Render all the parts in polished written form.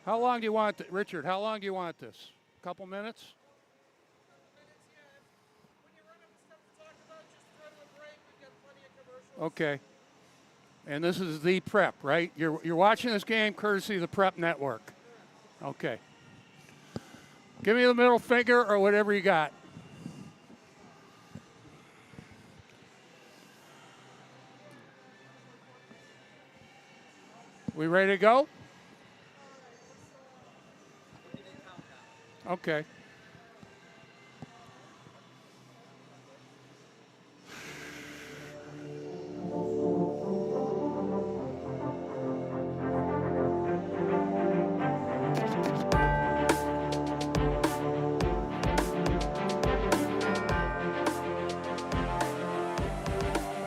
How long do you want, Richard, how long do you want this? A couple minutes? Okay. And this is the Prep, right? You're watching this game courtesy of the Prep Network. Okay. Give me the middle finger or whatever you got. We ready to go? Okay.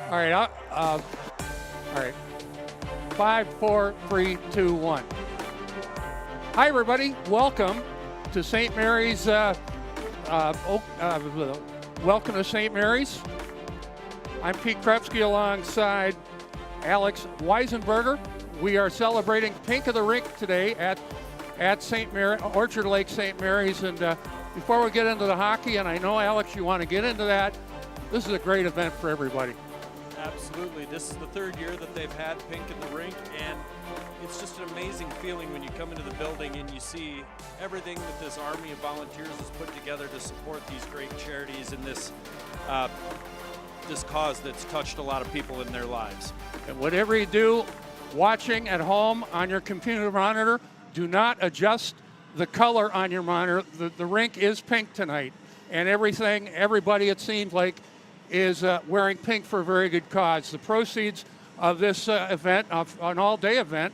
All right, all right. 5, 4, 3, 2, 1. Hi, everybody. Welcome to St. Mary's. Welcome to St. Mary's. I'm Pete Krepsky alongside Alex Weisenberger. We are celebrating Pink of the Rink today at St. Mary, Orchard Lake St. Mary's. And before we get into the hockey, and I know, Alex, you want to get into that, this is a great event for everybody. Absolutely. This is the third year that they've had Pink in the Rink, and it's just an amazing feeling when you come into the building and you see everything that this army of volunteers has put together to support these great charities and this cause that's touched a lot of people in their lives. And whatever you do, watching at home on your computer monitor, do not adjust the color on your monitor. The rink is pink tonight, and everybody, it seems like, is wearing pink for a very good cause. The proceeds of this event, an all-day event,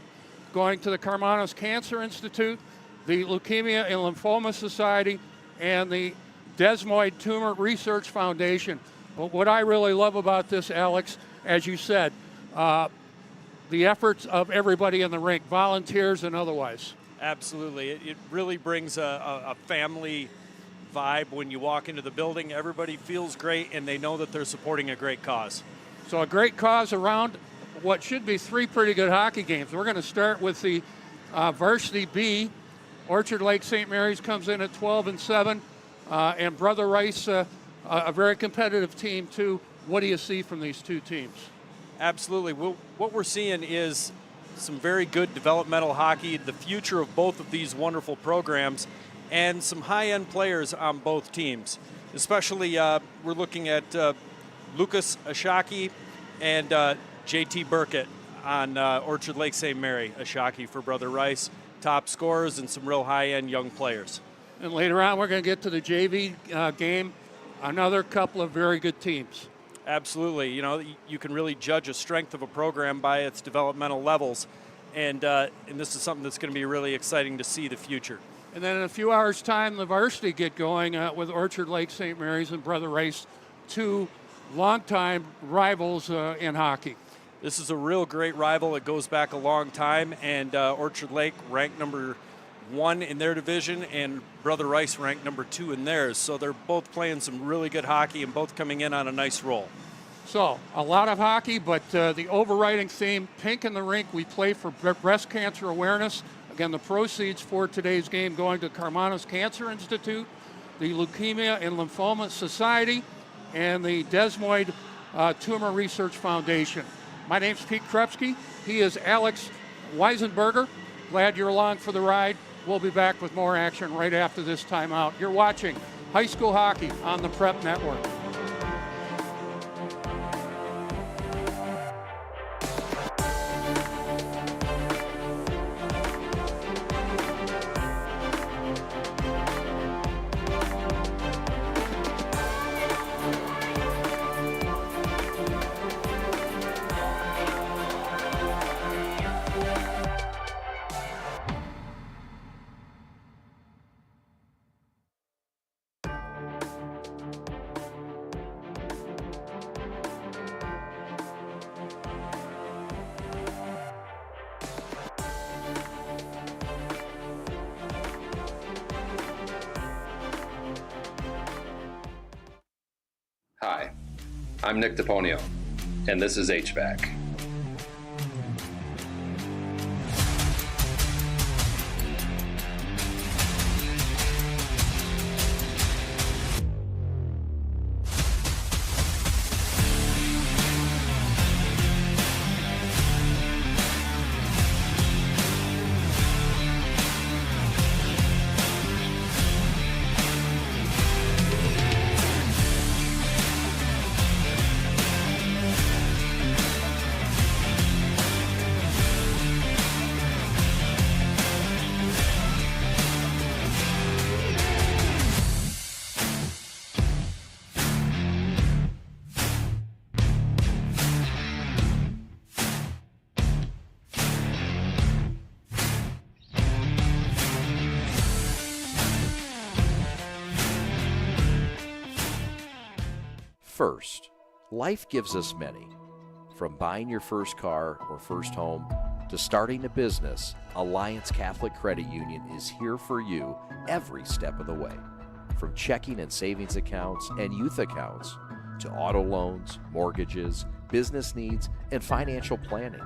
going to the Karmanos Cancer Institute, the Leukemia and Lymphoma Society, and the Desmoid Tumor Research Foundation. But what I really love about this, Alex, as you said, the efforts of everybody in the rink, volunteers and otherwise. Absolutely. It really brings a family vibe when you walk into the building. Everybody feels great and they know that they're supporting a great cause. So a great cause around what should be 3 pretty good hockey games. We're going to start with the Varsity B. Orchard Lake St. Mary's comes in at 12-7, and Brother Rice, a very competitive team too. What do you see from these two teams? Absolutely. What we're seeing is some very good developmental hockey, the future of both of these wonderful programs, and some high-end players on both teams. Especially, we're looking at Lucas Ashaki and JT Burkett on Orchard Lake St. Mary. Ashaki for Brother Rice, top scorers and some real high-end young players. And later on, we're going to get to the JV game. Another couple of very good teams. Absolutely. You know, you can really judge a strength of a program by its developmental levels, and this is something that's going to be really exciting to see the future. And then in a few hours' time, the varsity get going with Orchard Lake St. Mary's and Brother Rice, two longtime rivals in hockey. This is a real great rival. It goes back a long time, and Orchard Lake ranked number 1 in their division, and Brother Rice ranked number 2 in theirs. So they're both playing some really good hockey and both coming in on a nice roll. So a lot of hockey, but the overriding theme, Pink in the Rink, we play for breast cancer awareness. Again, the proceeds for today's game going to Karmanos Cancer Institute, the Leukemia and Lymphoma Society, and the Desmoid Tumor Research Foundation. My name's Pete Krepsky. He is Alex Weisenberger. Glad you're along for the ride. We'll be back with more action right after this timeout. You're watching high school hockey on the Prep Network. Hi, I'm Nick DePonio, and this is HVAC. First, life gives us many. From buying your first car or first home to starting a business, Alliance Catholic Credit Union is here for you every step of the way. From checking and savings accounts and youth accounts to auto loans, mortgages, business needs, and financial planning.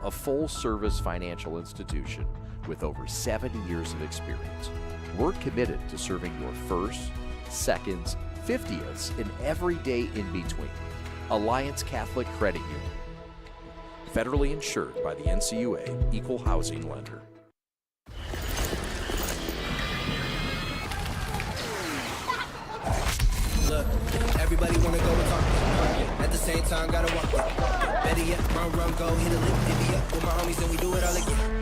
A full-service financial institution with over 70 years of experience. We're committed to serving your firsts, seconds, 50ths, and every day in between. Alliance Catholic Credit Union. Federally insured by the NCUA, Equal Housing Lender. Look, everybody wanna go and talk. At the same time, gotta walk it. Better yet, run, go, hit a lick, divvy up with my homies, and we do it all again.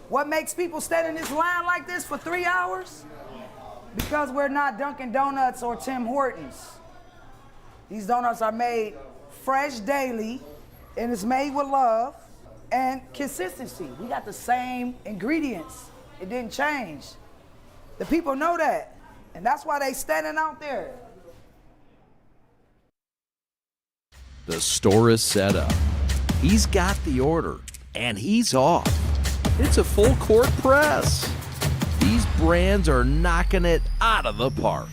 What makes people stand in this line like this for 3 hours? Because we're not Dunkin' Donuts or Tim Hortons. These donuts are made fresh daily, and it's made with love and consistency. We got the same ingredients. It didn't change. The people know that, and that's why they standing out there. The store is set up. He's got the order, and he's off. It's a full court press. These brands are knocking it out of the park.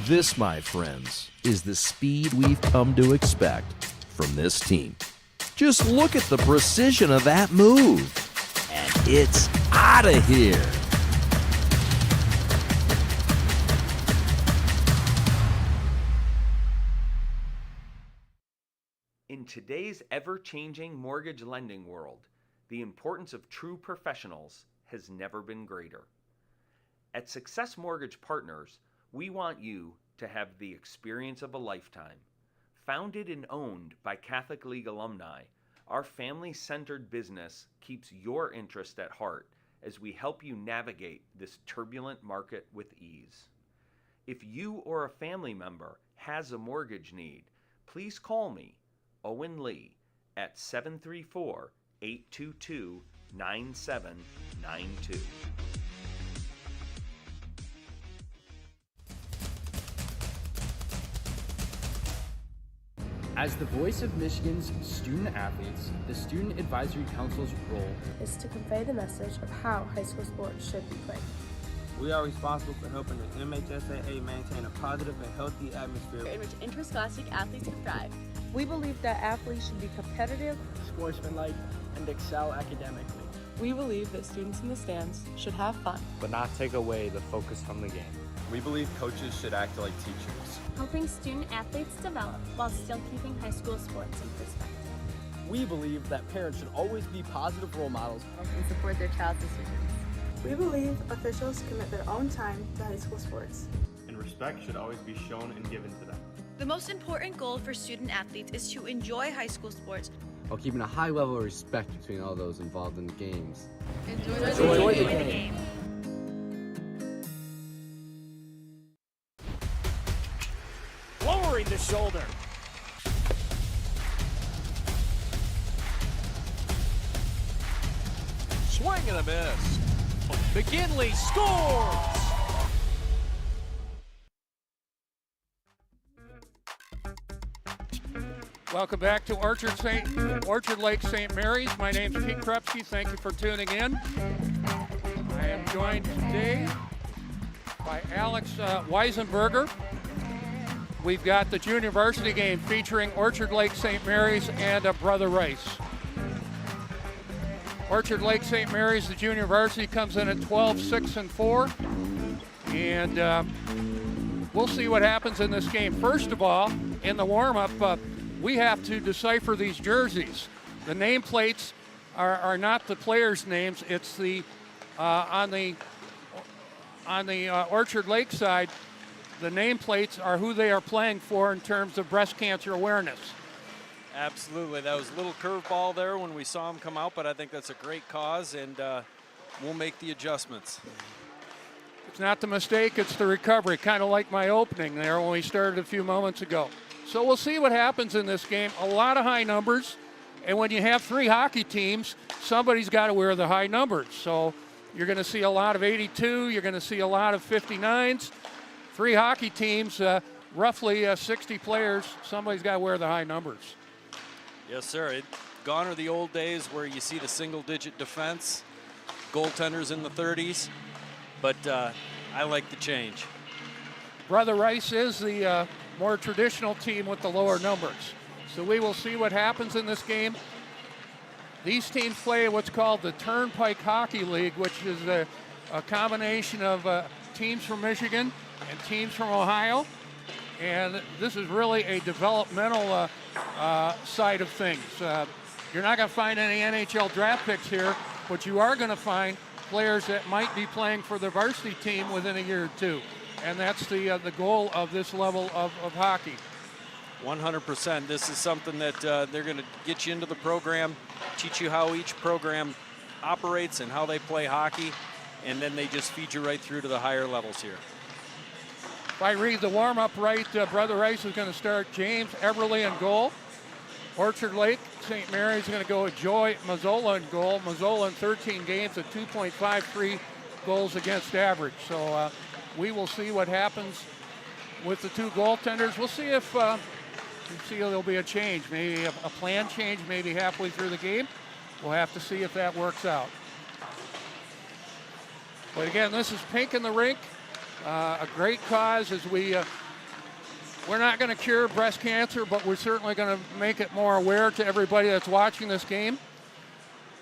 This, my friends, is the speed we've come to expect from this team. Just look at the precision of that move. And it's out of here. In today's ever-changing mortgage lending world, the importance of true professionals has never been greater. At Success Mortgage Partners, we want you to have the experience of a lifetime. Founded and owned by Catholic League alumni, our family-centered business keeps your interest at heart as we help you navigate this turbulent market with ease. If you or a family member has a mortgage need, please call me, Owen Lee, at 734-822-9792. As the voice of Michigan's student athletes, the Student Advisory Council's role is to convey the message of how high school sports should be played. We are responsible for helping the MHSAA maintain a positive and healthy atmosphere in which interscholastic athletes can thrive. We believe that athletes should be competitive, sportsmanlike, and excel academically. We believe that students in the stands should have fun, but not take away the focus from the game. We believe coaches should act like teachers, helping student athletes develop while still keeping high school sports in perspective. We believe that parents should always be positive role models and support their child's decisions. We believe officials commit their own time to high school sports, and respect should always be shown and given to them. The most important goal for student athletes is to enjoy high school sports while keeping a high level of respect between all those involved in the games. Enjoy the game. Lowering the shoulder. Swing and a miss. McKinley scores! Welcome back to Orchard Lake St. Mary's. My name's Pete Krupski. Thank you for tuning in. I am joined today by Alex Weisenberger. We've got the junior varsity game featuring Orchard Lake St. Mary's and Brother Rice. Orchard Lake St. Mary's, the junior varsity, comes in at 12-6-4. And we'll see what happens in this game. First of all, in the warm-up, we have to decipher these jerseys. The nameplates are not the players' names. It's the on the Orchard Lake side, the nameplates are who they are playing for in terms of breast cancer awareness. Absolutely. That was a little curveball there when we saw him come out, but I think that's a great cause, and we'll make the adjustments. It's not the mistake, it's the recovery, kind of like my opening there when we started a few moments ago. So we'll see what happens in this game. A lot of high numbers, and when you have 3 hockey teams, somebody's got to wear the high numbers. So you're going to see a lot of 82, you're going to see a lot of 59s. 3 hockey teams, roughly 60 players, somebody's got to wear the high numbers. Yes, sir. Gone are the old days where you see the single-digit defense, goaltenders in the 30s, but I like the change. Brother Rice is the more traditional team with the lower numbers. So we will see what happens in this game. These teams play what's called the Turnpike Hockey League, which is a combination of teams from Michigan and teams from Ohio. And this is really a developmental side of things. You're not going to find any NHL draft picks here, but you are going to find players that might be playing for the varsity team within a year or two. And that's the goal of this level of hockey. 100%. This is something that they're going to get you into the program, teach you how each program operates and how they play hockey, and then they just feed you right through to the higher levels here. If I read the warm-up right, Brother Rice is going to start James Everly in goal. Orchard Lake, St. Mary's going to go with Joy Mazzola in goal. Mazzola in 13 games at 2.53 goals against average. So we will see what happens with the 2 goaltenders. We'll see if there'll be a change, maybe a plan change, maybe halfway through the game. We'll have to see if that works out. But again, this is Pink in the Rink. A great cause as we're not going to cure breast cancer, but we're certainly going to make it more aware to everybody that's watching this game.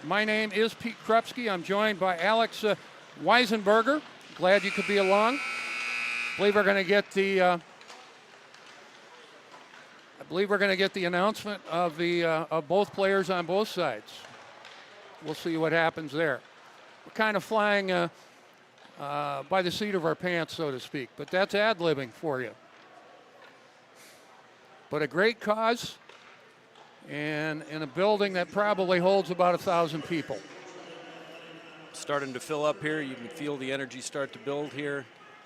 My name is Pete Krupski. I'm joined by Alex Weisenberger. Glad you could be along. I believe we're going to get the announcement of of both players on both sides. We'll see what happens there. We're kind of flying by the seat of our pants, so to speak, but that's ad-libbing for you. But a great cause, and in a building that probably holds about 1,000 people. Starting to fill up here. You can feel the energy start to build here.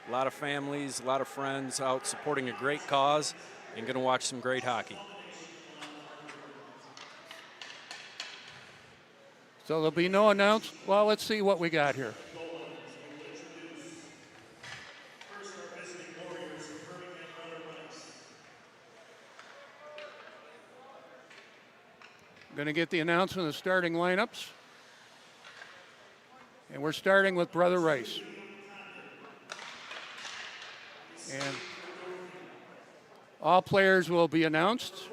A lot of families, a lot of friends out supporting a great cause and going to watch some great hockey. So there'll be no announcement. Well, let's see what we got here. Going to get the announcement of the starting lineups. And we're starting with Brother Rice. And all players will be announced.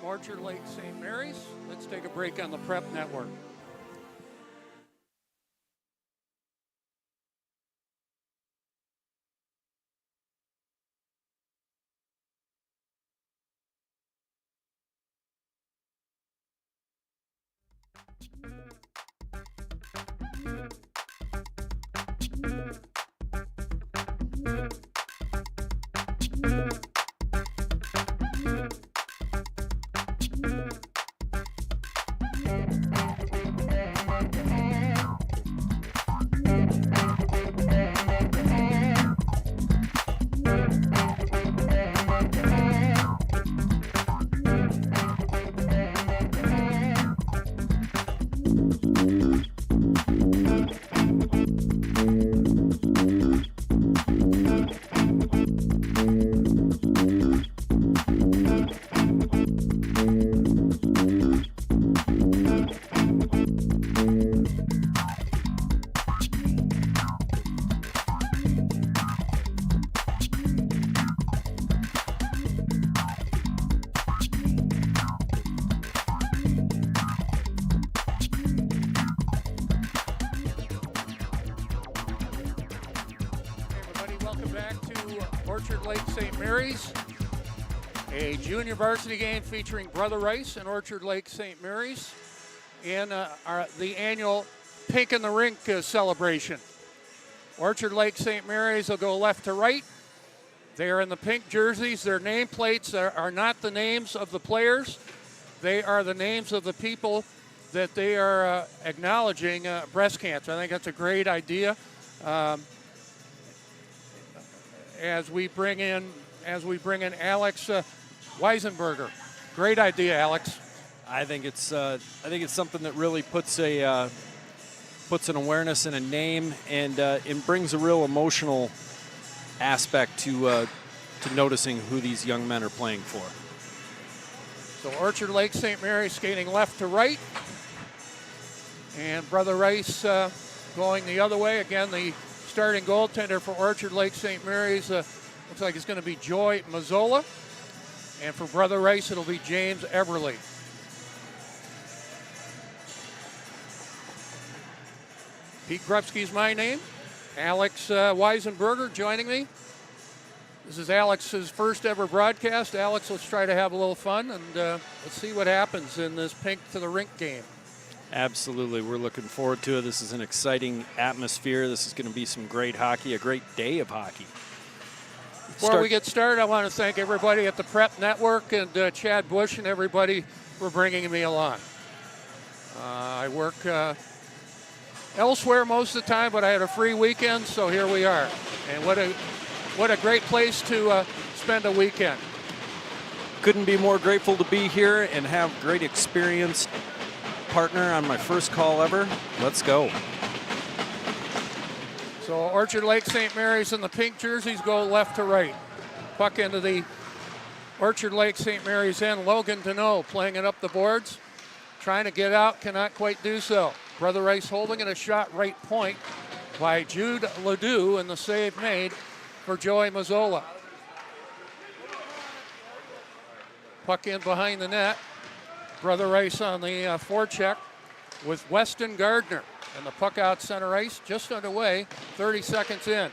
from Orchard Lake St. Mary's. Let's take a break on the Prep Network. Orchard Lake St. Mary's, a junior varsity game featuring Brother Rice and Orchard Lake St. Mary's in the annual Pink in the Rink celebration. Orchard Lake St. Mary's will go left to right. They are in the pink jerseys. Their nameplates are not the names of the players. They are the names of the people that they are acknowledging breast cancer. I think that's a great idea. As we bring in Alex Weisenberger. Great idea, Alex. I think it's something that really puts an awareness and a name, and it brings a real emotional aspect to noticing who these young men are playing for. So Orchard Lake St. Mary's skating left to right, and Brother Rice going the other way. Again, the starting goaltender for Orchard Lake St. Mary's looks like it's going to be Joy Mazzola. And for Brother Rice, it'll be James Everly. Pete Grubsky's my name. Alex Weisenberger joining me. This is Alex's first ever broadcast. Alex, let's try to have a little fun, and let's see what happens in this Pink to the Rink game. Absolutely. We're looking forward to it. This is an exciting atmosphere. This is going to be some great hockey, a great day of hockey. Before we get started, I want to thank everybody at the Prep Network and Chad Bush and everybody for bringing me along. I work elsewhere most of the time, but I had a free weekend, so here we are. And what a great place to spend a weekend. Couldn't be more grateful to be here and have great experience. Partner on my first call ever. Let's go. So Orchard Lake St. Mary's in the pink jerseys go left to right. Puck into the Orchard Lake St. Mary's end. Logan Deneau playing it up the boards. Trying to get out, cannot quite do so. Brother Rice holding it, a shot right point by Jude Ledoux, and the save made for Joey Mazzola. Puck in behind the net. Brother Rice on the forecheck with Weston Gardner. And the puck out center ice, just underway, 30 seconds in.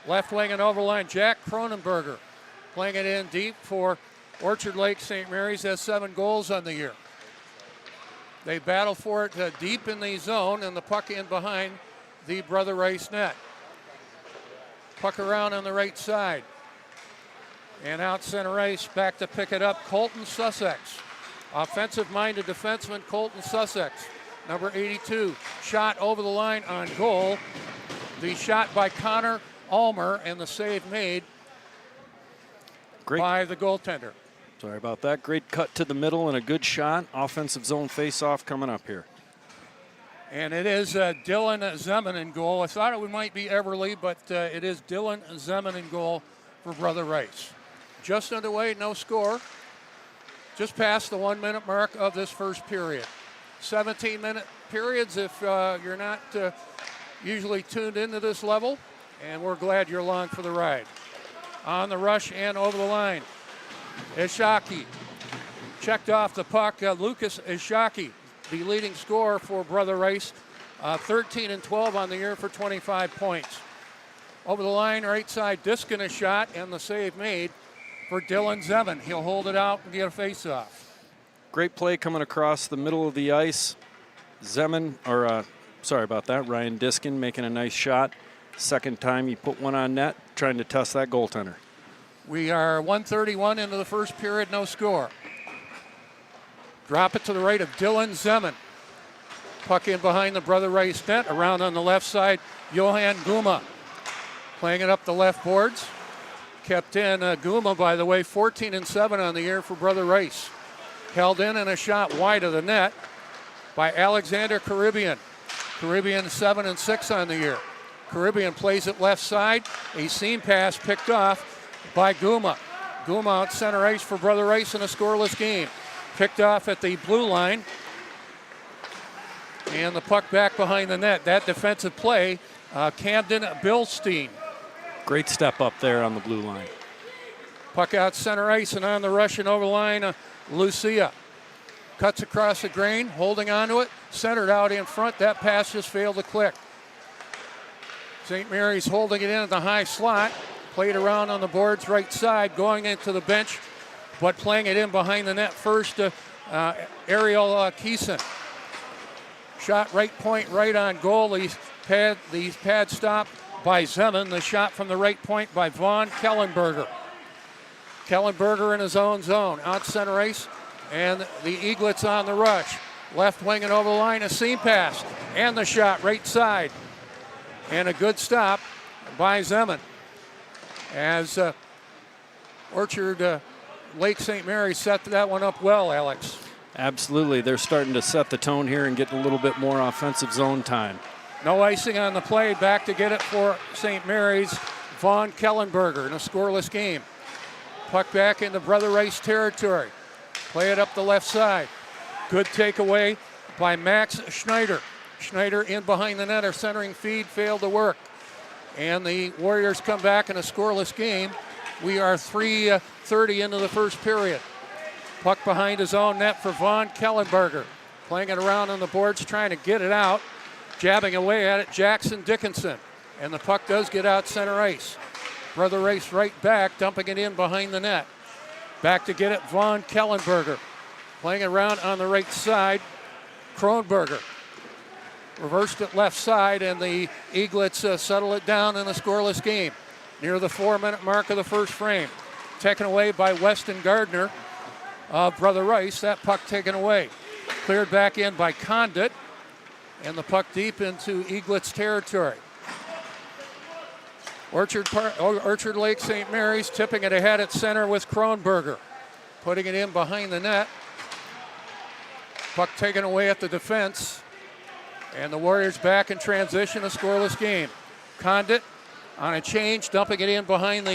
Left wing and overline, Jack Cronenberger playing it in deep for Orchard Lake St. Mary's, has 7 goals on the year. They battle for it deep in the zone, and the puck in behind the Brother Rice net. Puck around on the right side. And out center ice, back to pick it up, Colton Sussex. Offensive-minded defenseman Colton Sussex, number 82. Shot over the line on goal. The shot by Connor Ulmer, and the save made by the goaltender. Sorry about that. Great cut to the middle and a good shot. Offensive zone face-off coming up here. And it is Dylan Zeman in goal. I thought it might be Everly, but it is Dylan Zeman in goal for Brother Rice. Just underway, no score. Just past the 1 minute mark of this first period. 17-minute periods if you're not usually tuned into this level, and we're glad you're along for the ride. On the rush and over the line, Ishaki checked off the puck. Lucas Ishaki, the leading scorer for Brother Rice, 13 and 12 on the year for 25 points. Over the line, right side, discing a shot, and the save made for Dylan Zeman. He'll hold it out and get a face-off. Great play coming across the middle of the ice. Zeman, or sorry about that, Ryan Diskin making a nice shot. Second time he put one on net, trying to test that goaltender. We are 1:31 into the first period, no score. Drop it to the right of Dylan Zeman. Puck in behind the Brother Rice net. Around on the left side, Johan Guma. Playing it up the left boards. Kept in. Guma, by the way, 14 and 7 on the year for Brother Rice. Held in and a shot wide of the net by Alexander Caribbean. Caribbean 7 and 6 on the year. Caribbean plays it left side. A seam pass picked off by Guma. Guma out center ice for Brother Rice in a scoreless game. Picked off at the blue line. And the puck back behind the net. That defensive play, Camden Bilstein. Great step up there on the blue line. Puck out center ice and on the rush and over the line, Lucia. Cuts across the grain, holding onto it, centered out in front. That pass just failed to click. St. Mary's holding it in at the high slot. Played around on the boards right side, going into the bench, but playing it in behind the net first, Ariel Keeson. Shot right point, right on goal. The pad stop by Zeman. The shot from the right point by Vaughn Kellenberger. Kellenberger in his own zone. Out center ice, and the Eaglets on the rush. Left wing and over the line, a seam pass. And the shot right side. And a good stop by Zeman. As Orchard Lake St. Mary set that one up well, Alex. Absolutely. They're starting to set the tone here and get a little bit more offensive zone time. No icing on the play. Back to get it for St. Mary's, Vaughn Kellenberger in a scoreless game. Puck back into Brother Rice territory. Play it up the left side. Good takeaway by Max Schneider. Schneider in behind the net. Our centering feed failed to work. And the Warriors come back in a scoreless game. We are 3:30 into the first period. Puck behind his own net for Vaughn Kellenberger. Playing it around on the boards, trying to get it out. Jabbing away at it, Jackson Dickinson. And the puck does get out center ice. Brother Rice right back, dumping it in behind the net. Back to get it, Vaughn Kellenberger. Playing it around on the right side, Kronberger. Reversed it left side, and the Eaglets settle it down in a scoreless game. Near the 4-minute mark of the first frame. Taken away by Weston Gardner of Brother Rice. That puck taken away. Cleared back in by Condit. And the puck deep into Eaglets territory. Orchard Lake St. Mary's tipping it ahead at center with Kronberger. Putting it in behind the net. Puck taken away at the defense. And the Warriors back in transition, a scoreless game. Condit on a change, dumping it in behind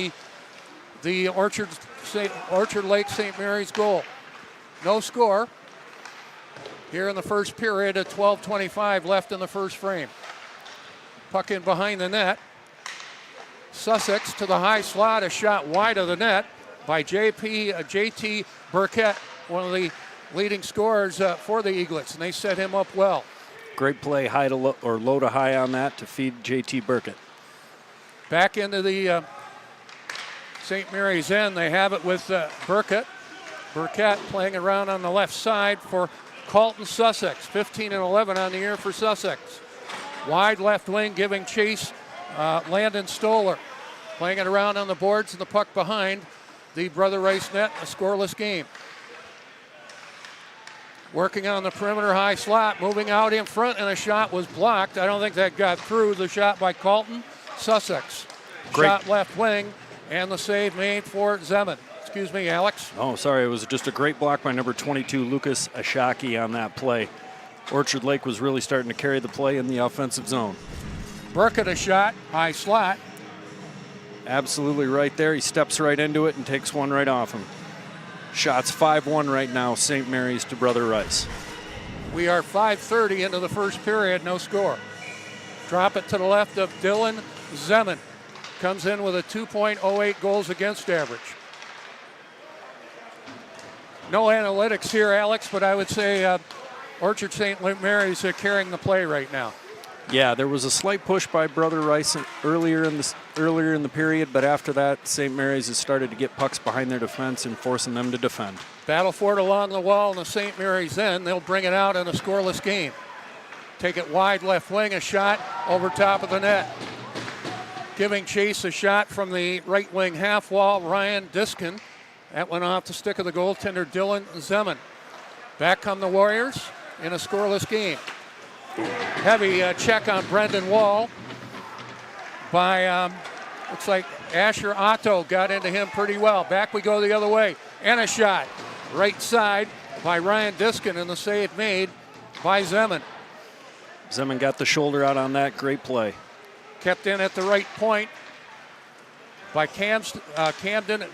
the Orchard Lake St. Mary's goal. No score. Here in the first period at 12:25 left in the first frame. Puck in behind the net. Sussex to the high slot, a shot wide of the net by JT Burkett, one of the leading scorers for the Eaglets, and they set him up well. Great play, high to low, or low to high on that to feed JT Burkett. Back into the St. Mary's end, they have it with Burkett. Burkett playing around on the left side for Colton Sussex, 15 and 11 on the year for Sussex. Wide left wing giving chase, Landon Stoller. Playing it around on the boards and the puck behind the Brother Rice net, a scoreless game. Working on the perimeter high slot, moving out in front, and a shot was blocked. I don't think that got through. The shot by Colton Sussex. Great. Shot left wing, and the save made for Zeman. Excuse me, Alex. Oh, sorry. It was just a great block by number 22, Lucas Ashaki, on that play. Orchard Lake was really starting to carry the play in the offensive zone. Burkett a shot, high slot. Absolutely right there. He steps right into it and takes one right off him. Shots 5-1 right now, St. Mary's to Brother Rice. We are 5:30 into the first period, no score. Drop it to the left of Dylan Zeman. Comes in with a 2.08 goals against average. No analytics here, Alex, but I would say Orchard St. Mary's carrying the play right now. Yeah, there was a slight push by Brother Rice earlier in the period, but after that, St. Mary's has started to get pucks behind their defense and forcing them to defend. Battle for it along the wall in the St. Mary's end. They'll bring it out in a scoreless game. Take it wide left wing, a shot over top of the net. Giving chase a shot from the right wing half wall, Ryan Diskin. That went off the stick of the goaltender, Dylan Zeman. Back come the Warriors in a scoreless game. Heavy check on Brendan Wall by, looks like Asher Otto got into him pretty well. Back we go the other way. And a shot. Right side by Ryan Diskin, and the save made by Zeman. Zeman got the shoulder out on that. Great play. Kept in at the right point by Camden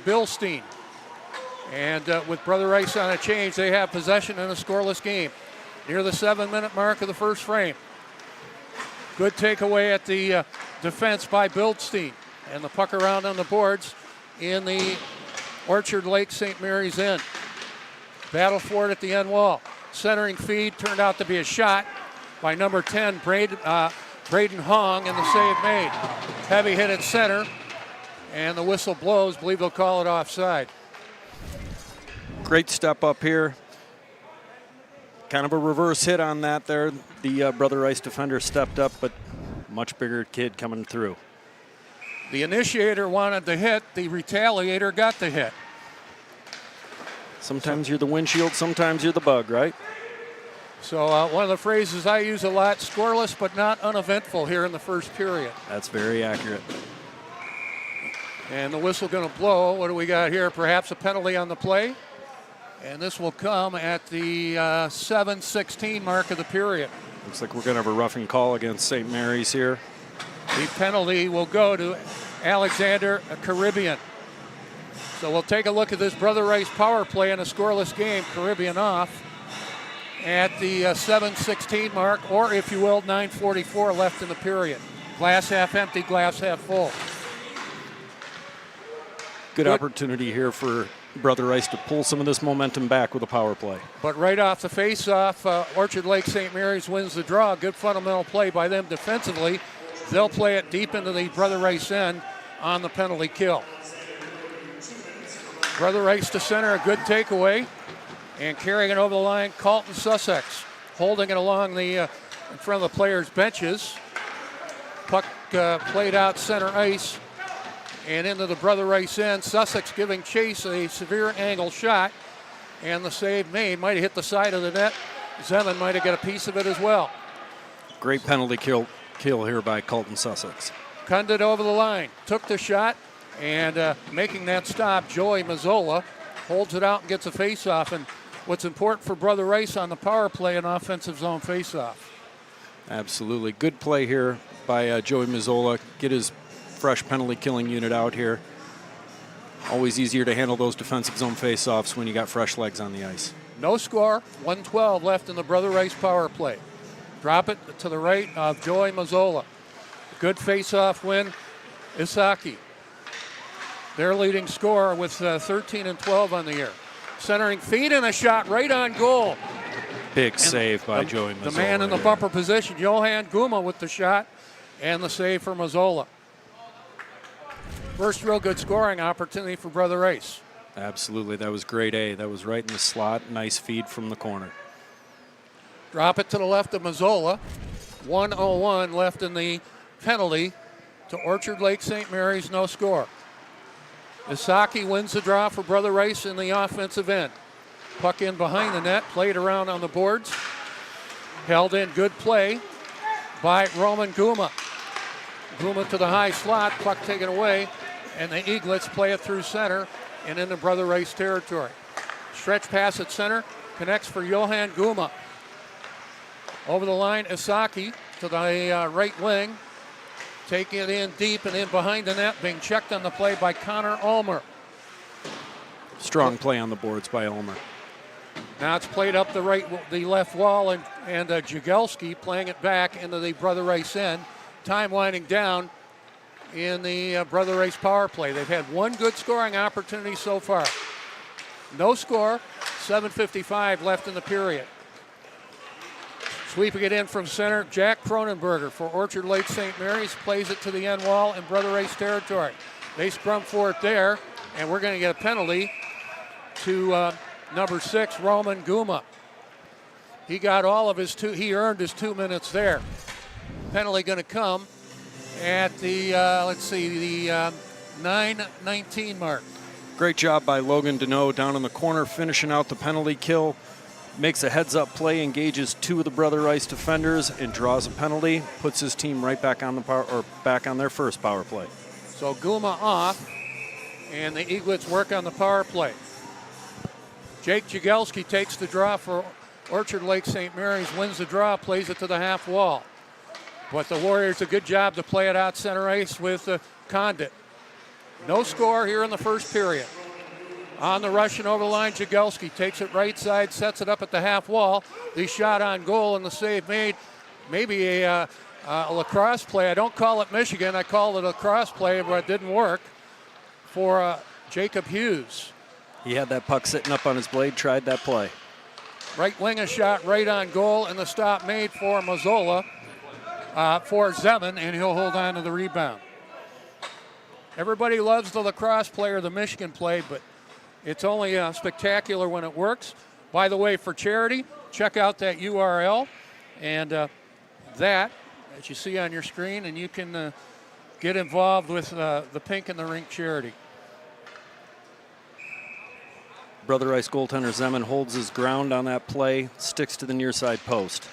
Bilstein. And with Brother Rice on a change, they have possession in a scoreless game. Near the 7-minute mark of the first frame. Good takeaway at the defense by Bilstein. And the puck around on the boards in the Orchard Lake St. Mary's end. Battle for it at the end wall. Centering feed turned out to be a shot by number 10, Braden Hong, and the save made. Heavy hit at center, and the whistle blows. Believe they'll call it offside. Great step up here. Kind of a reverse hit on that there. The Brother Rice defender stepped up, but much bigger kid coming through. The initiator wanted the hit. The retaliator got the hit. Sometimes you're the windshield, sometimes you're the bug, right? So one of the phrases I use a lot, scoreless but not uneventful here in the first period. That's very accurate. And the whistle going to blow. What do we got here? Perhaps a penalty on the play. And this will come at the 7:16 mark of the period. Looks like we're going to have a roughing call against St. Mary's here. The penalty will go to Alexander Caribbean. So we'll take a look at this Brother Rice power play in a scoreless game. Caribbean off at the 7:16 mark, or if you will, 9:44 left in the period. Glass half empty, glass half full. Good opportunity here for Brother Rice to pull some of this momentum back with a power play. But right off the face-off, Orchard Lake St. Mary's wins the draw. Good fundamental play by them defensively. They'll play it deep into the Brother Rice end on the penalty kill. Brother Rice to center, a good takeaway. And carrying it over the line, Colton Sussex. Holding it along the in front of the players' benches. Puck played out center ice and into the Brother Rice end. Sussex giving chase, a severe angle shot, and the save made. Might have hit the side of the net. Zeman might have got a piece of it as well. Great penalty kill here by Colton Sussex. Cunded over the line, took the shot, and making that stop, Joey Mazzola holds it out and gets a face-off. And what's important for Brother Rice on the power play, an offensive zone face-off. Absolutely. Good play here by Joey Mazzola. Get his fresh penalty killing unit out here. Always easier to handle those defensive zone face-offs when you got fresh legs on the ice. No score, 1:12 left in the Brother Rice power play. Drop it to the right of Joey Mazzola. Good face-off win, Isaki. Their leading scorer with 13 and 12 on the year. Centering feed and a shot right on goal. Big save by Joey Mazzola. The man in the bumper position, Johan Guma with the shot and the save for Mazzola. First real good scoring opportunity for Brother Rice. Absolutely, that was grade A. That was right in the slot. Nice feed from the corner. Drop it to the left of Mazzola. 1:01 left in the penalty to Orchard Lake St. Mary's, no score. Isaki wins the draw for Brother Rice in the offensive end. Puck in behind the net, played around on the boards. Held in, good play by Roman Guma. Guma to the high slot, puck taken away, and the Eaglets play it through center and into Brother Rice territory. Stretch pass at center, connects for Johan Guma. Over the line, Isaki to the right wing. Taking it in deep and in behind the net, being checked on the play by Connor Ulmer. Strong play on the boards by Ulmer. Now it's played up the left wall, and Jagelski playing it back into the Brother Rice end. Time winding down in the Brother Rice power play. They've had one good scoring opportunity so far. No score, 7:55 left in the period. Sweeping it in from center, Jack Cronenberger for Orchard Lake St. Mary's, plays it to the end wall in Brother Rice territory. They scrum for it there, and we're going to get a penalty to number 6, Roman Guma. He got all of his he earned his 2 minutes there. Penalty going to come at the, the 9:19 mark. Great job by Logan Deneau down in the corner, finishing out the penalty kill. Makes a heads-up play, engages 2 of the Brother Rice defenders, and draws a penalty. Puts his team right back on back on their first power play. So Guma off, and the Eaglets work on the power play. Jake Jagelski takes the draw for Orchard Lake St. Mary's, wins the draw, plays it to the half wall. But the Warriors a good job to play it out center ice with Condit. No score here in the first period. On the rush and over the line, Jagelski takes it right side, sets it up at the half wall. The shot on goal and the save made. Maybe a lacrosse play. I don't call it Michigan. I call it a lacrosse play, but it didn't work for Jacob Hughes. He had that puck sitting up on his blade, tried that play. Right wing a shot right on goal, and the stop made for Mazzola for Zeman, and he'll hold on to the rebound. Everybody loves the lacrosse play or the Michigan play, but it's only spectacular when it works. By the way, for charity, check out that URL and that you see on your screen, and you can get involved with the Pink in the Rink charity. Brother Rice goaltender Zeman holds his ground on that play, sticks to the near side post.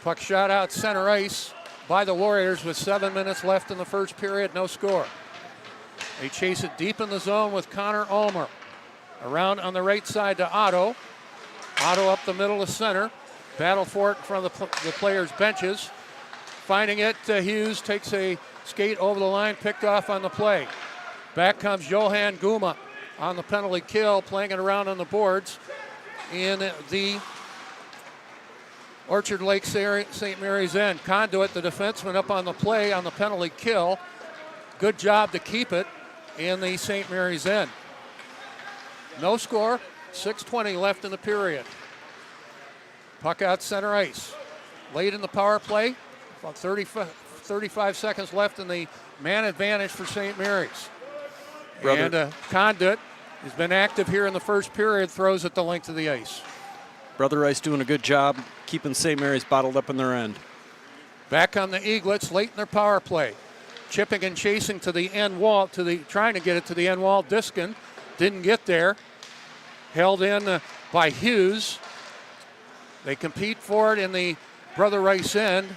Puck shot out center ice by the Warriors with 7 minutes left in the first period, no score. They chase it deep in the zone with Connor Ulmer. Around on the right side to Otto. Otto up the middle of center. Battle for it from the players' benches. Finding it, Hughes takes a skate over the line, picked off on the play. Back comes Johan Guma on the penalty kill, playing it around on the boards in the Orchard Lake St. Mary's end. Conduit, the defenseman, up on the play on the penalty kill. Good job to keep it in the St. Mary's end. No score, 6:20 left in the period. Puck out center ice. Late in the power play, about 35 seconds left in the man advantage for St. Mary's. And Conduit has been active here in the first period, throws at the length of the ice. Brother Rice doing a good job keeping St. Mary's bottled up in their end. Back on the Eaglets late in their power play. Chipping and chasing to the end wall, trying to get it to the end wall. Diskin didn't get there. Held in by Hughes. They compete for it in the Brother Rice end.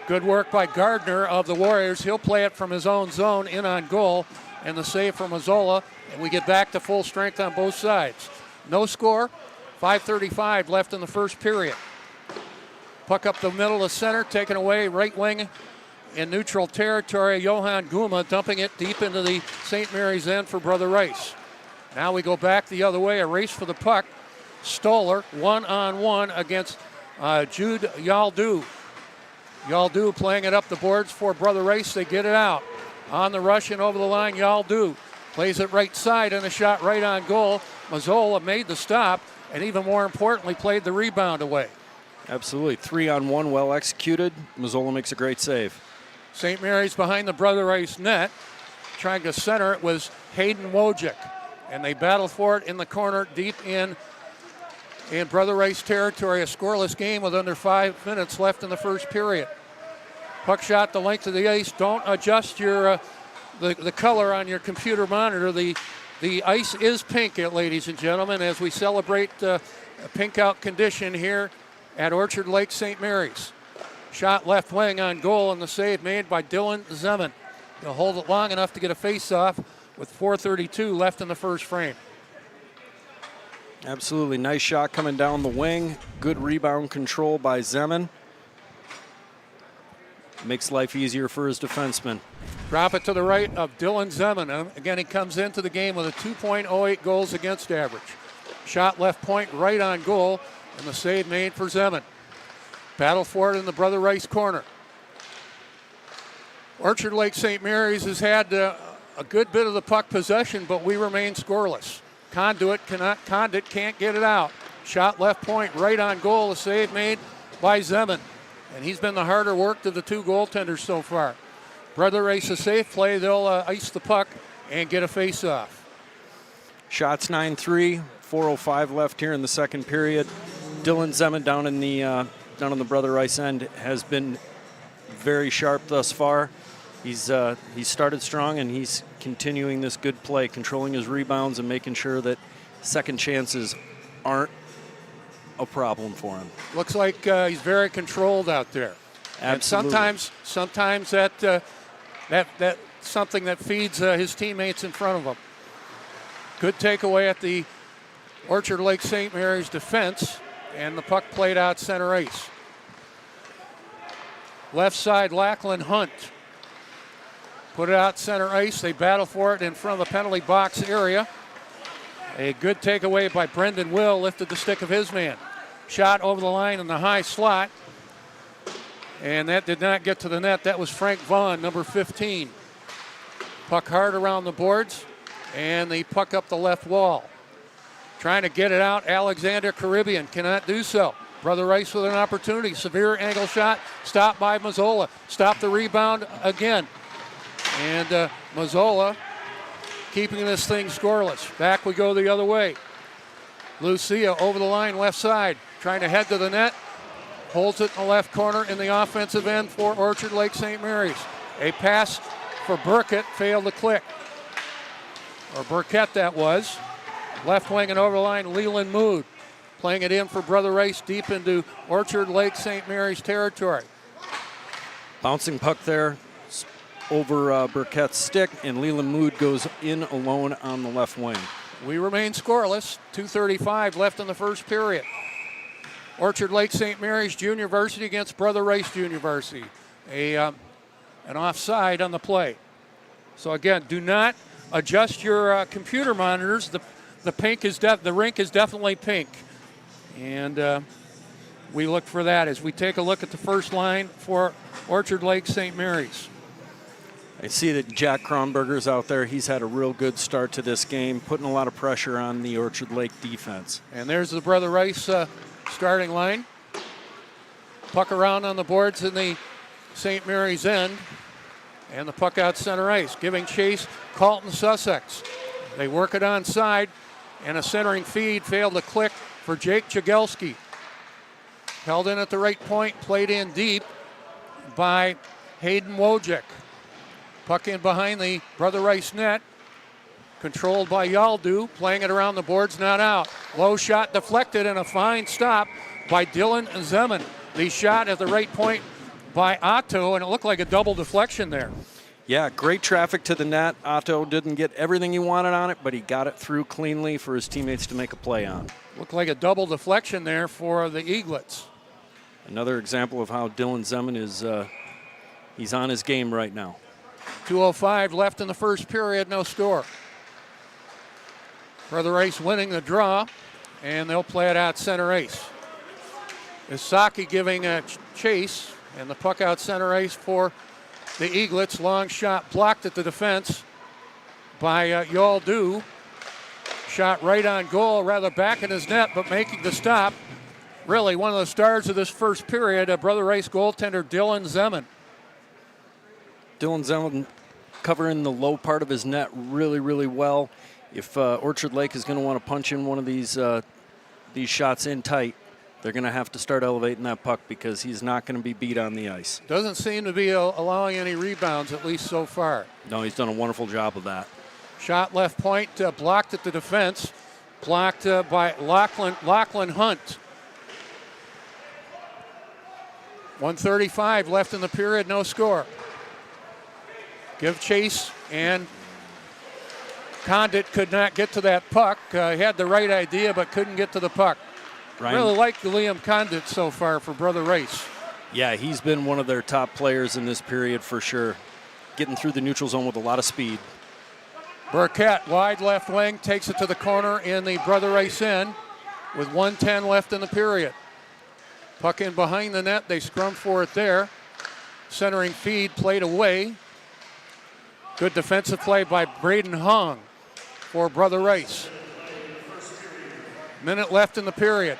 Good work by Gardner of the Warriors. He'll play it from his own zone in on goal, and the save from Mazzola, and we get back to full strength on both sides. No score, 5:35 left in the first period. Puck up the middle of center, taken away right wing in neutral territory. Johan Guma dumping it deep into the St. Mary's end for Brother Rice. Now we go back the other way, a race for the puck. Stoller, one-on-one against Jude Yaldu. Yaldu playing it up the boards for Brother Rice. They get it out. On the rush and over the line, Yaldu plays it right side and a shot right on goal. Mazzola made the stop and even more importantly played the rebound away. Absolutely, 3-on-1, well executed. Mazzola makes a great save. St. Mary's behind the Brother Rice net. Trying to center it was Hayden Wojcik. And they battle for it in the corner deep in Brother Rice territory. A scoreless game with under 5 minutes left in the first period. Puck shot the length of the ice. Don't adjust your the color on your computer monitor. The ice is pink, ladies and gentlemen, as we celebrate a pink out condition here at Orchard Lake St. Mary's. Shot left wing on goal, and the save made by Dylan Zeman. He'll hold it long enough to get a face-off with 4:32 left in the first frame. Absolutely nice shot coming down the wing. Good rebound control by Zeman. Makes life easier for his defenseman. Drop it to the right of Dylan Zeman. Again, he comes into the game with a 2.08 goals against average. Shot left point right on goal, and the save made for Zeman. Battle for it in the Brother Rice corner. Orchard Lake St. Mary's has had a good bit of the puck possession, but we remain scoreless. Condit can't get it out. Shot left point, right on goal. A save made by Zeman. And he's been the harder worked of the two goaltenders so far. Brother Race a safe play. They'll ice the puck and get a face-off. Shots 9-3, 4:05 left here in the second period. Dylan Zeman down on the Brother Rice end has been very sharp thus far. He's started strong, and he's continuing this good play, controlling his rebounds and making sure that second chances aren't a problem for him. Looks like he's very controlled out there. Absolutely. And sometimes that something that feeds his teammates in front of him. Good takeaway at the Orchard Lake St. Mary's defense, and the puck played out center ice. Left side, Lachlan Hunt. Put it out center ice. They battle for it in front of the penalty box area. A good takeaway by Brendan Will, lifted the stick of his man. Shot over the line in the high slot. And that did not get to the net. That was Frank Vaughn, number 15. Puck hard around the boards, and the puck up the left wall. Trying to get it out, Alexander Caribbean cannot do so. Brother Rice with an opportunity. Severe angle shot, stopped by Mazzola. Stopped the rebound again. And Mazzola keeping this thing scoreless. Back we go the other way. Lucia over the line, left side, trying to head to the net. Holds it in the left corner in the offensive end for Orchard Lake St. Mary's. A pass for Burkett failed to click. Or Burkett that was. Left wing and over the line, Leland Mood. Playing it in for Brother Rice deep into Orchard Lake St. Mary's territory. Bouncing puck there over Burkett's stick, and Leland Mood goes in alone on the left wing. We remain scoreless. 2:35 left in the first period. Orchard Lake St. Mary's Junior Varsity against Brother Rice Junior Varsity. An offside on the play. So again, do not adjust your computer monitors. The rink is definitely pink, and we look for that as we take a look at the first line for Orchard Lake St. Mary's. I see that Jack Kronberger's out there. He's had a real good start to this game, putting a lot of pressure on the Orchard Lake defense. And there's the Brother Rice starting line. Puck around on the boards in the St. Mary's end. And the puck out center ice, giving chase, Colton Sussex. They work it onside, and a centering feed failed to click for Jake Jagelski. Held in at the right point, played in deep by Hayden Wojcik. Puck in behind the Brother Rice net. Controlled by Yaldu, playing it around the boards, not out. Low shot deflected, and a fine stop by Dylan Zeman. The shot at the right point by Otto, and it looked like a double deflection there. Yeah, great traffic to the net. Otto didn't get everything he wanted on it, but he got it through cleanly for his teammates to make a play on. Looked like a double deflection there for the Eaglets. Another example of how Dylan Zeman is he's on his game right now. 2:05 left in the first period, no score. Brother Rice winning the draw, and they'll play it out center ice. Isaki giving a chase, and the puck out center ice for the Eaglets. Long shot blocked at the defense by Yaldu. Shot right on goal, rather back in his net, but making the stop. Really one of the stars of this first period, Brother Rice goaltender Dylan Zeman. Dylan Zeman covering the low part of his net really, really well. If Orchard Lake is going to want to punch in one of these shots in tight, they're going to have to start elevating that puck because he's not going to be beat on the ice. Doesn't seem to be allowing any rebounds, at least so far. No, he's done a wonderful job of that. Shot left point, blocked at the defense. Blocked by Lachlan Hunt. 1:35 left in the period, no score. Give chase, and Condit could not get to that puck. He had the right idea, but couldn't get to the puck. Ryan. Really like Liam Condit so far for Brother Rice. Yeah, he's been one of their top players in this period for sure. Getting through the neutral zone with a lot of speed. Burkett, wide left wing, takes it to the corner in the Brother Rice end with 1:10 left in the period. Puck in behind the net, they scrum for it there. Centering feed played away. Good defensive play by Braden Hong for Brother Rice. Minute left in the period.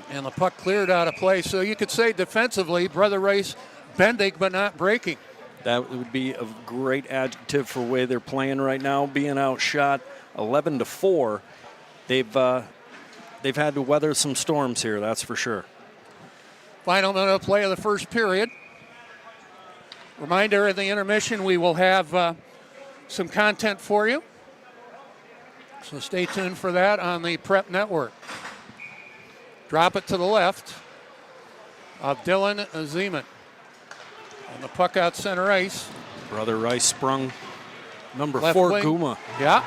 And the puck cleared out of play. So you could say defensively, Brother Rice bending but not breaking. That would be a great adjective for the way they're playing right now, being outshot 11-4. They've had to weather some storms here, that's for sure. Final minute of play of the first period. Reminder, in the intermission, we will have some content for you. So stay tuned for that on the Prep Network. Drop it to the left of Dylan Zeman. And the puck out center ice. Brother Rice sprung. Number Left 4, wing. Guma. Yeah.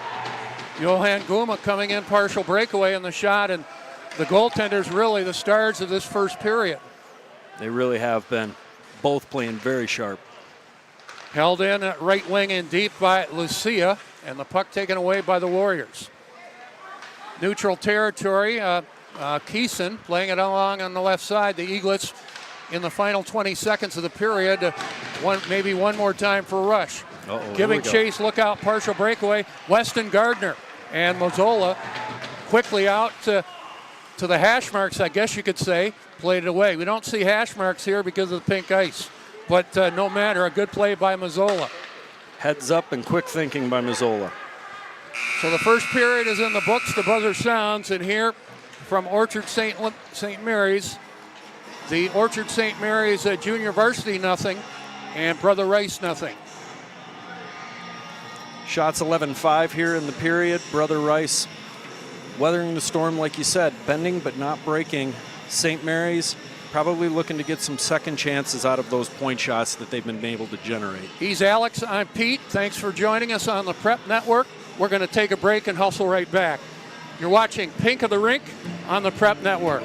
Johan Guma coming in, partial breakaway in the shot, and the goaltenders really the stars of this first period. They really have been. Both playing very sharp. Held in at right wing and deep by Lucia, and the puck taken away by the Warriors. Neutral territory, Keeson playing it along on the left side. The Eaglets in the final 20 seconds of the period, maybe one more time for Rush. Giving chase, look out, partial breakaway. Weston Gardner and Mazzola quickly out to the hash marks, I guess you could say, played it away. We don't see hash marks here because of the pink ice, but no matter, a good play by Mazzola. Heads up and quick thinking by Mazzola. So the first period is in the books, the buzzer sounds, and here from Orchard St. Mary's, the Orchard St. Mary's junior varsity nothing, and Brother Rice nothing. Shots 11-5 here in the period. Brother Rice weathering the storm, like you said, bending but not breaking. St. Mary's probably looking to get some second chances out of those point shots that they've been able to generate. He's Alex, I'm Pete. Thanks for joining us on the Prep Network. We're going to take a break and hustle right back. You're watching Pink of the Rink on the Prep Network.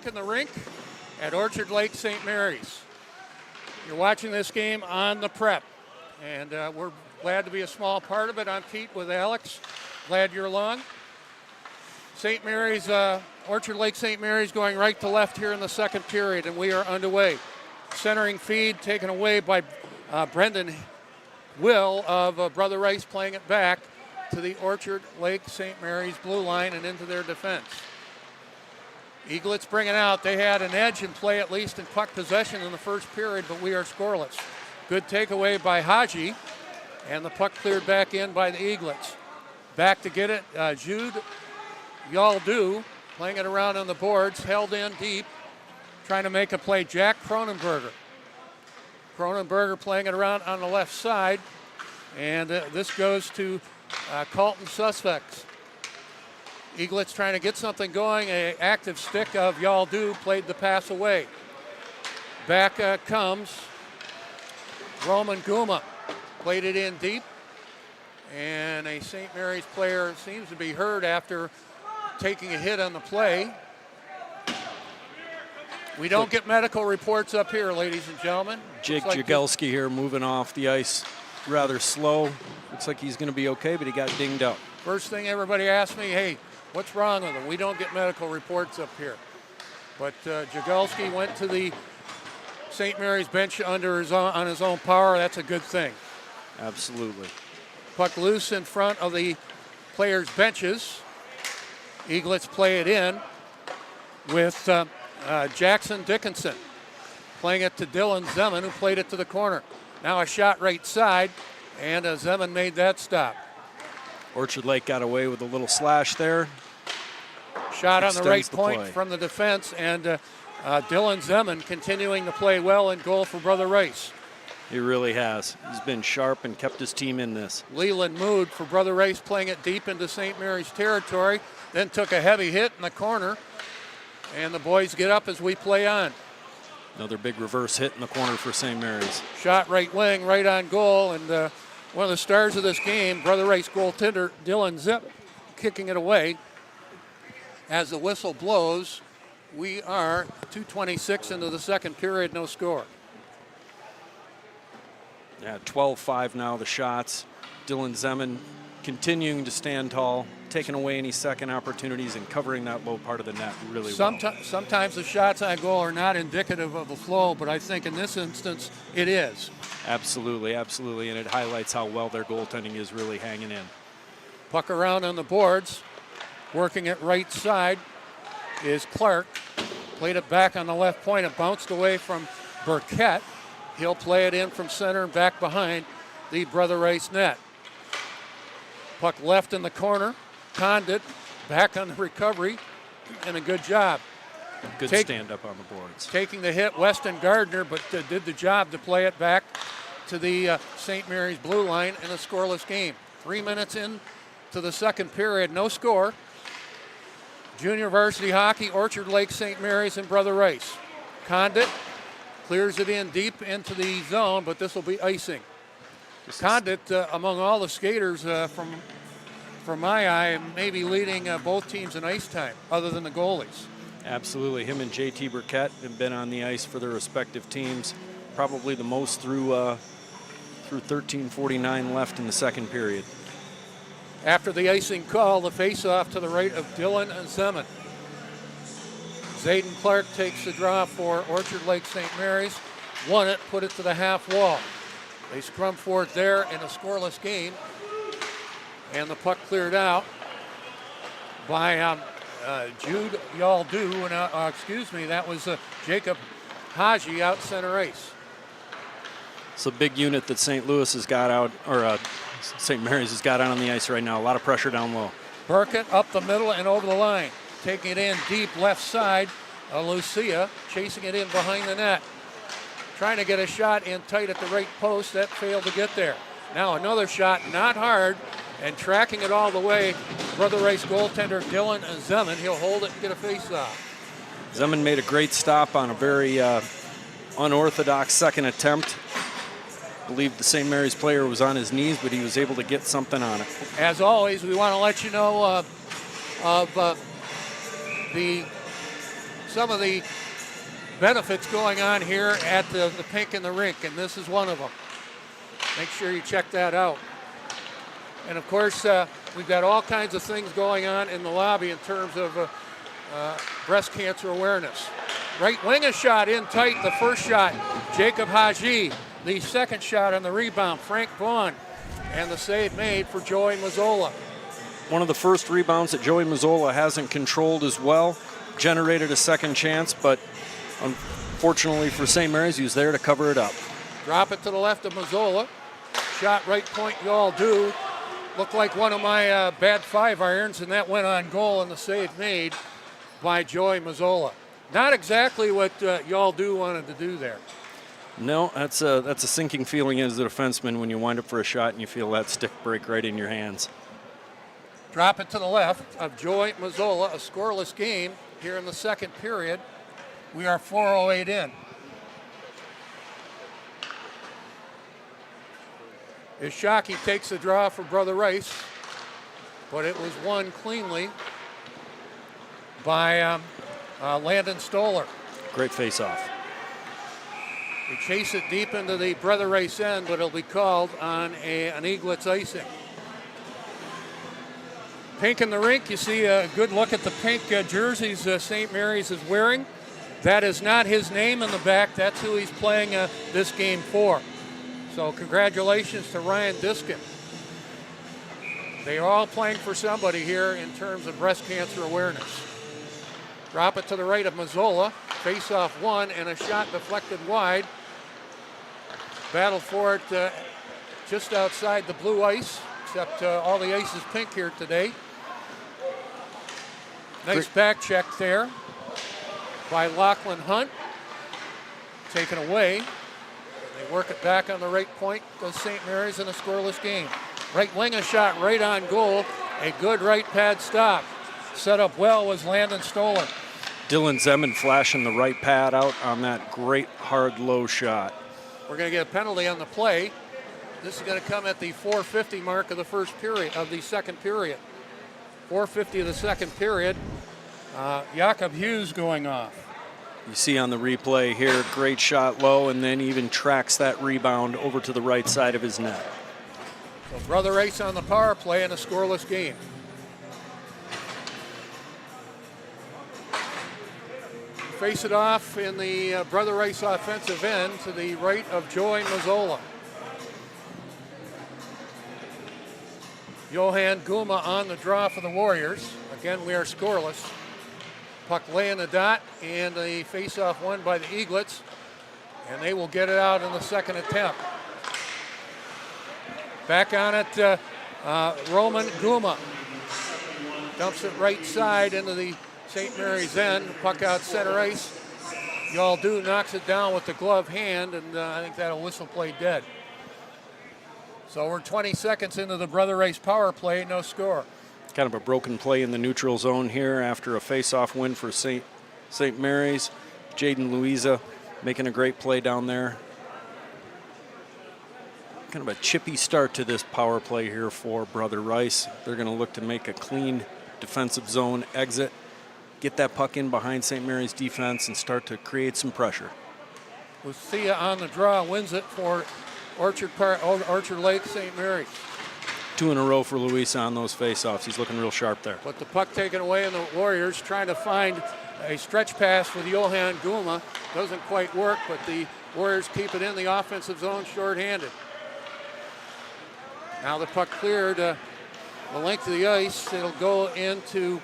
In the rink at Orchard Lake St. Mary's. You're watching this game on the Prep, and we're glad to be a small part of it. I'm Pete with Alex. Glad you're along. St. Mary's, Orchard Lake St. Mary's going right to left here in the second period, and we are underway. Centering feed taken away by Brendan Will of Brother Rice, playing it back to the Orchard Lake St. Mary's blue line and into their defense. Eaglets bring it out. They had an edge in play, at least in puck possession in the first period, but we are scoreless. Good takeaway by Haji, and the puck cleared back in by the Eaglets. Back to get it, Jude Yaldu playing it around on the boards, held in deep, trying to make a play. Jack Cronenberger. Cronenberger playing it around on the left side, and this goes to Colton Sussex. Eaglets trying to get something going. An active stick of Yaldu played the pass away. Back comes Roman Guma. Played it in deep. And a St. Mary's player seems to be hurt after taking a hit on the play. We don't get medical reports up here, ladies and gentlemen. Jake Jagelski here moving off the ice rather slow. Looks like he's going to be okay, but he got dinged up. First thing everybody asks me, hey, what's wrong with him? We don't get medical reports up here. But Jagelski went to the St. Mary's bench on his own power. That's a good thing. Absolutely. Puck loose in front of the players' benches. Eaglets play it in with Jackson Dickinson playing it to Dylan Zeman, who played it to the corner. Now a shot right side, and Zeman made that stop. Orchard Lake got away with a little slash there. Shot on the right point play. from the defense, and Dylan Zeman continuing to play well in goal for Brother Rice. He really has. He's been sharp and kept his team in this. Leland Mood for Brother Rice playing it deep into St. Mary's territory, then took a heavy hit in the corner, and the boys get up as we play on. Another big reverse hit in the corner for St. Mary's. Shot right wing, right on goal, and one of the stars of this game, Brother Rice goaltender Dylan Zip, kicking it away. As the whistle blows, we are 2:26 into the second period, no score. Yeah, 12-5 now the shots. Dylan Zeman continuing to stand tall, taking away any second opportunities and covering that low part of the net really well. Sometimes the shots on goal are not indicative of the flow, but I think in this instance it is. Absolutely, absolutely, and it highlights how well their goaltending is really hanging in. Puck around on the boards, working it right side is Clark. Played it back on the left point. It bounced away from Burkett. He'll play it in from center and back behind the Brother Rice net. Puck left in the corner. Condit back on the recovery, and a good job. Good stand up on the boards. Taking the hit, Weston Gardner, but did the job to play it back to the St. Mary's blue line in a scoreless game. 3 minutes in to the second period, no score. Junior varsity hockey, Orchard Lake, St. Mary's, and Brother Rice. Condit clears it in deep into the zone, but this will be icing. Condit, among all the skaters from my eye, maybe leading both teams in ice time, other than the goalies. Absolutely. Him and JT Burkett have been on the ice for their respective teams, probably the most through 13:49 left in the second period. After the icing call, the face-off to the right of Dylan and Zeman. Zayden Clark takes the draw for Orchard Lake St. Mary's. Won it, put it to the half wall. They scrum for it there in a scoreless game. And the puck cleared out by Jude Yaldu. And, excuse me, that was Jacob Haji out center ice. It's a big unit that St. Louis has got out, or St. Mary's has got out on the ice right now. A lot of pressure down low. Burkett up the middle and over the line. Taking it in deep left side. Lucia chasing it in behind the net. Trying to get a shot in tight at the right post. That failed to get there. Now another shot, not hard, and tracking it all the way. Brother Rice goaltender Dylan Zeman. He'll hold it and get a face-off. Zeman made a great stop on a very unorthodox second attempt. I believe the St. Mary's player was on his knees, but he was able to get something on it. As always, we want to let you know of some of the benefits going on here at the Pink in the Rink, and this is one of them. Make sure you check that out. And of course, we've got all kinds of things going on in the lobby in terms of breast cancer awareness. Right wing a shot in tight, the first shot, Jacob Haji. The second shot on the rebound, Frank Vaughn. And the save made for Joey Mazzola. One of the first rebounds that Joey Mazzola hasn't controlled as well. Generated a second chance, but unfortunately for St. Mary's, he was there to cover it up. Drop it to the left of Mazzola. Shot right point, y'all do. Looked like one of my bad 5-irons, and that went on goal, and the save made by Joey Mazzola. Not exactly what y'all do wanted to do there. No, that's a sinking feeling as a defenseman when you wind up for a shot and you feel that stick break right in your hands. Drop it to the left of Joey Mazzola, a scoreless game here in the second period. We are 4:08 in. Ishaki takes the draw for Brother Rice, but it was won cleanly by Landon Stoller. Great face-off. We chase it deep into the Brother Rice end, but it'll be called on an Eaglets icing. Pink in the Rink, you see a good look at the pink jerseys St. Mary's is wearing. That is not his name in the back. That's who he's playing this game for. So congratulations to Ryan Diskin. They are all playing for somebody here in terms of breast cancer awareness. Drop it to the right of Mazzola. Face off one and a shot deflected wide. Battled for it just outside the blue ice, except all the ice is pink here today. Nice back check there by Lachlan Hunt. Taken away. They work it back on the right point. Does St. Mary's in a scoreless game. Right wing a shot right on goal. A good right pad stop. Set up well was Landon Stolen. Dylan Zeman flashing the right pad out on that great hard low shot. We're going to get a penalty on the play. This is going to come at the 4:50 mark of the first period, of the second period. 4:50 of the second period. Jakob Hughes going off. You see on the replay here, great shot low, and then even tracks that rebound over to the right side of his net. So Brother Rice on the power play in a scoreless game. Face it off in the Brother Rice offensive end to the right of Joey Mazzola. Johan Guma on the draw for the Warriors. Again, we are scoreless. Puck lay in the dot, and the face-off won by the Eaglets, and they will get it out in the second attempt. Back on it, Roman Guma dumps it right side into the St. Mary's end. Puck out center ice. Yaldu knocks it down with the glove hand, and I think that'll whistle play dead. So we're 20 seconds into the Brother Rice power play, no score. Kind of a broken play in the neutral zone here after a face-off win for St. Mary's. Jaden Louisa making a great play down there. Kind of a chippy start to this power play here for Brother Rice. They're going to look to make a clean defensive zone exit, get that puck in behind St. Mary's defense, and start to create some pressure. Lucia on the draw wins it for Orchard Lake St. Mary's. 2 in a row for Luis on those face-offs. He's looking real sharp there. But the puck taken away, and the Warriors trying to find a stretch pass with Johan Guma. Doesn't quite work, but the Warriors keep it in the offensive zone shorthanded. Now the puck cleared the length of the ice. It'll go into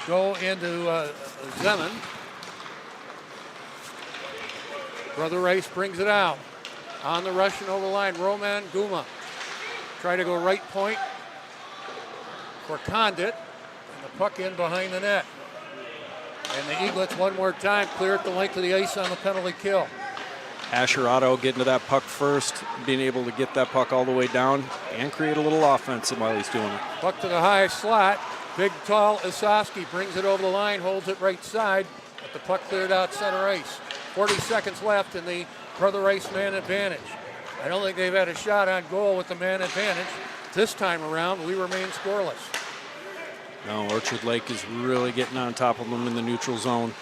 Zeman. Brother Rice brings it out. On the Russian over the line, Roman Guma. Try to go right point for Condit. And the puck in behind the net. And the Eaglets one more time clear at the length of the ice on the penalty kill. Asher Otto getting to that puck first, being able to get that puck all the way down and create a little offense while he's doing it. Puck to the high slot. Big, tall Osowski brings it over the line, holds it right side, but the puck cleared out center ice. 40 seconds left in the Brother Rice man advantage. I don't think they've had a shot on goal with the man advantage. This time around, we remain scoreless. No, Orchard Lake is really getting on top of them in the neutral zone.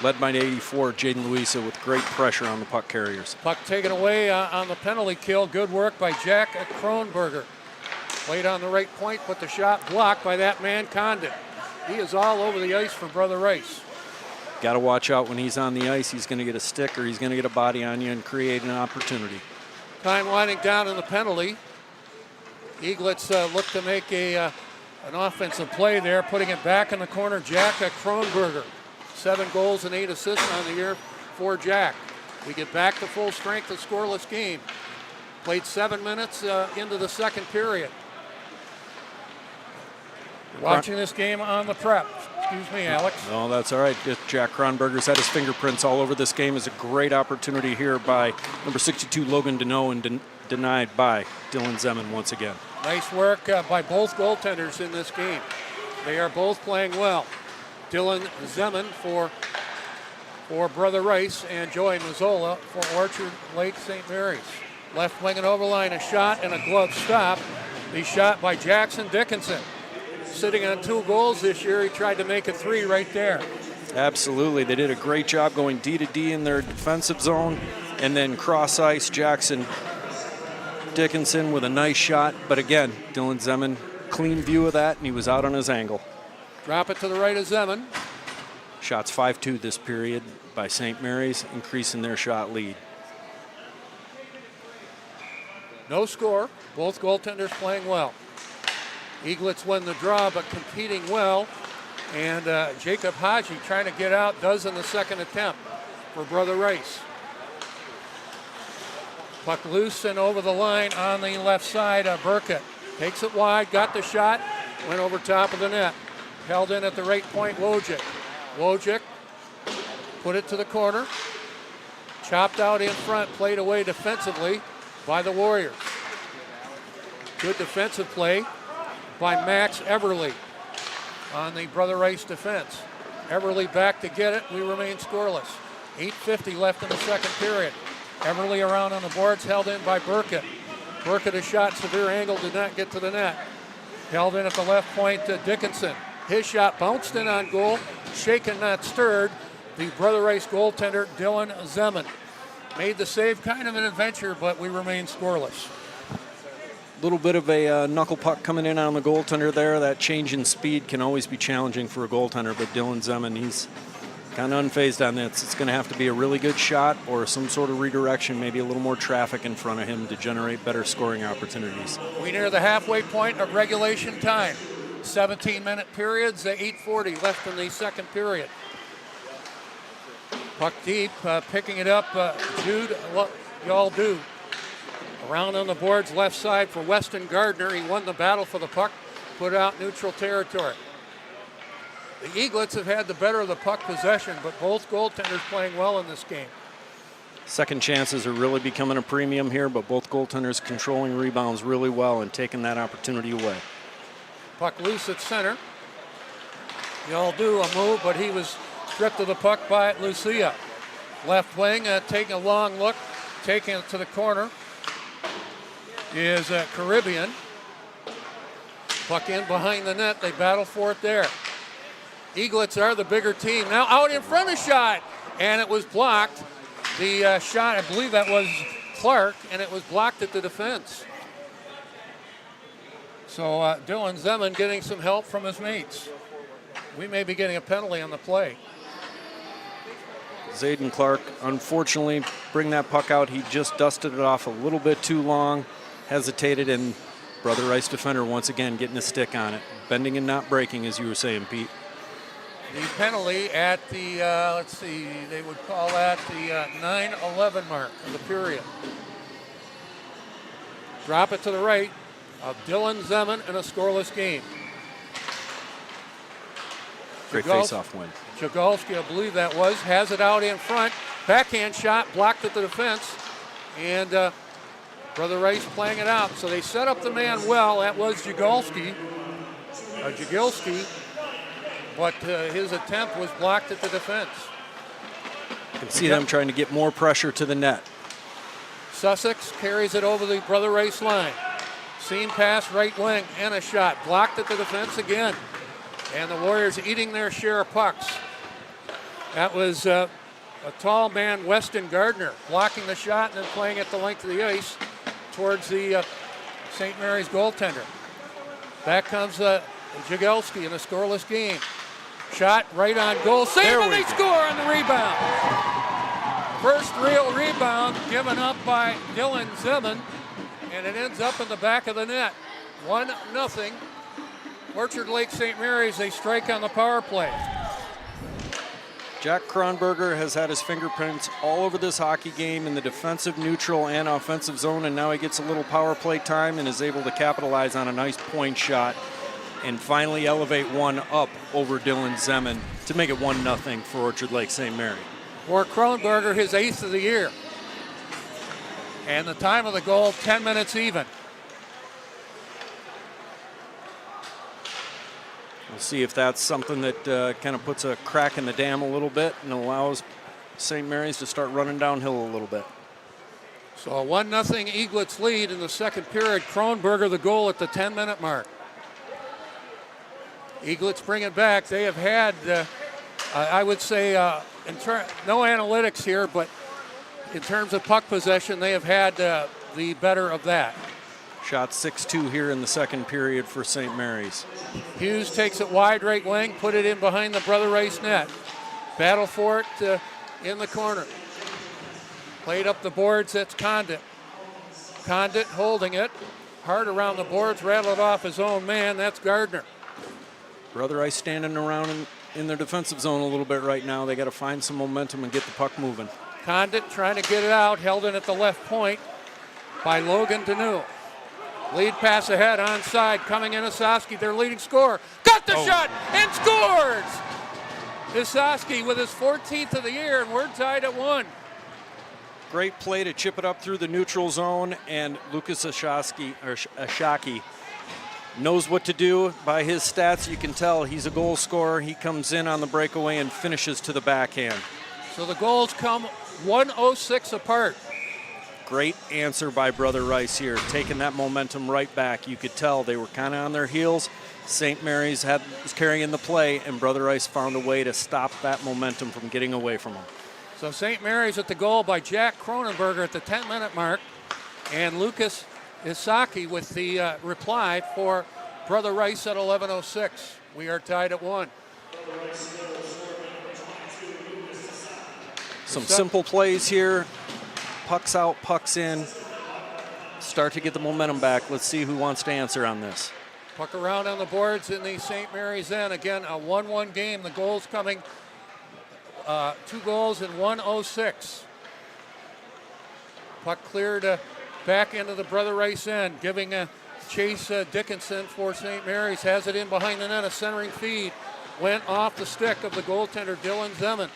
Led by 84, Jaden Louisa with great pressure on the puck carriers. Puck taken away on the penalty kill. Good work by Jack Kronberger. Played on the right point, but the shot blocked by that man Condit. He is all over the ice for Brother Rice. Got to watch out when he's on the ice. He's going to get a stick or he's going to get a body on you and create an opportunity. Time winding down in the penalty. Eaglets look to make an offensive play there, putting it back in the corner. Jack Kronberger. 7 goals and 8 assists on the year for Jack. We get back to full strength, a scoreless game. Played 7 minutes into the second period. Watching this game on the prep. Excuse me, Alex. No, that's all right. Jack Kronberger's had his fingerprints all over this game. Is a great opportunity here by number 62, Logan Deneau, and denied by Dylan Zeman once again. Nice work by both goaltenders in this game. They are both playing well. Dylan Zeman for Brother Rice and Joey Mazzola for Orchard Lake St. Mary's. Left wing and overline, a shot and a glove stop. The shot by Jackson Dickinson. Sitting on 2 goals this year, he tried to make it 3 right there. Absolutely, they did a great job going D to D in their defensive zone, and then cross ice, Jackson Dickinson with a nice shot. But again, Dylan Zeman, clean view of that, and he was out on his angle. Drop it to the right of Zeman. Shots 5-2 this period by St. Mary's, increasing their shot lead. No score. Both goaltenders playing well. Eaglets win the draw, but competing well. And Jacob Haji trying to get out, does in the second attempt for Brother Rice. Puck loose and over the line on the left side. Burkett takes it wide, got the shot, went over top of the net. Held in at the right point, Wojcik. Wojcik put it to the corner. Chopped out in front, played away defensively by the Warriors. Good defensive play by Max Everly on the Brother Rice defense. Everly back to get it. We remain scoreless. 8:50 left in the second period. Everly around on the boards, held in by Burkett. Burkett a shot, severe angle, did not get to the net. Held in at the left point to Dickinson. His shot bounced in on goal, shaken, not stirred. The Brother Rice goaltender, Dylan Zeman, made the save. Kind of an adventure, but we remain scoreless. Little bit of a knuckle puck coming in on the goaltender there. That change in speed can always be challenging for a goaltender, but Dylan Zeman, he's kind of unfazed on this. It's going to have to be a really good shot or some sort of redirection, maybe a little more traffic in front of him to generate better scoring opportunities. We near the halfway point of regulation time. 17-minute periods, 8:40 left in the second period. Puck deep, picking it up, Jude Yaldu. Around on the boards, left side for Weston Gardner. He won the battle for the puck, put out neutral territory. The Eaglets have had the better of the puck possession, but both goaltenders playing well in this game. Second chances are really becoming a premium here, but both goaltenders controlling rebounds really well and taking that opportunity away. Puck loose at center. Yaldu a move, but he was stripped of the puck by Lucia. Left wing, taking a long look, taking it to the corner is Caribbean. Puck in behind the net, they battle for it there. Eaglets are the bigger team. Now out in front, a shot, and it was blocked. The shot, I believe that was Clark, and it was blocked at the defense. So Dylan Zeman getting some help from his mates. We may be getting a penalty on the play. Zayden Clark, unfortunately, bring that puck out. He just dusted it off a little bit too long, hesitated, and Brother Rice defender once again getting a stick on it. Bending and not breaking, as you were saying, Pete. The penalty at the, let's see, they would call that the 9:11 mark of the period. Drop it to the right of Dylan Zeman in a scoreless game. Great face-off win. Jagalski, I believe that was, has it out in front. Backhand shot, blocked at the defense. And Brother Rice playing it out. So they set up the man well. That was Jagalski. But his attempt was blocked at the defense. You can see them trying to get more pressure to the net. Sussex carries it over the Brother Rice line. Seam pass right wing and a shot. Blocked at the defense again. And the Warriors eating their share of pucks. That was a tall man, Weston Gardner, blocking the shot and then playing it the length of the ice towards the St. Mary's goaltender. Back comes Jagelski in a scoreless game. Shot right on goal. Save and they score on the rebound. First real rebound given up by Dylan Zeman, and it ends up in the back of the net. 1-0. Orchard Lake St. Mary's, they strike on the power play. Jack Kronberger has had his fingerprints all over this hockey game in the defensive, neutral, and offensive zone, and now he gets a little power play time and is able to capitalize on a nice point shot and finally elevate one up over Dylan Zeman to make it 1-0 for Orchard Lake St. Mary. For Kronberger, his 8th of the year. And the time of the goal, 10 minutes even. We'll see if that's something that kind of puts a crack in the dam a little bit and allows St. Mary's to start running downhill a little bit. So a 1-0 Eaglets lead in the second period. Kronberger the goal at the 10-minute mark. Eaglets bring it back. They have had, I would say, no analytics here, but in terms of puck possession, they have had the better of that. Shot 6-2 here in the second period for St. Mary's. Hughes takes it wide right wing, put it in behind the Brother Rice net. Battle for it in the corner. Played up the boards, that's Condit. Condit holding it. Hard around the boards, rattled off his own man, that's Gardner. Brother Rice standing around in their defensive zone a little bit right now. They got to find some momentum and get the puck moving. Condit trying to get it out, held in at the left point by Logan Deneau. Lead pass ahead, onside, coming in Osowski, their leading scorer. Got the shot and scores! Osowski with his 14th of the year, and we're tied at 1. Great play to chip it up through the neutral zone, and Lucas Ashaki knows what to do. By his stats, you can tell he's a goal scorer. He comes in on the breakaway and finishes to the backhand. So the goals come 1:06 apart. Great answer by Brother Rice here, taking that momentum right back. You could tell they were kind of on their heels. St. Mary's was carrying the play, and Brother Rice found a way to stop that momentum from getting away from them. So St. Mary's at the goal by Jack Cronenberger at the 10-minute mark, and Lucas Isaki with the reply for Brother Rice at 11:06. We are tied at 1. Some simple plays here. Pucks out, pucks in. Start to get the momentum back. Let's see who wants to answer on this. Puck around on the boards in the St. Mary's end. Again, a 1-1 game. The goals coming 2 goals in 1:06. Puck cleared back into the Brother Rice end, giving Chase Dickinson for St. Mary's. Has it in behind the net, a centering feed. Went off the stick of the goaltender, Dylan Zeman.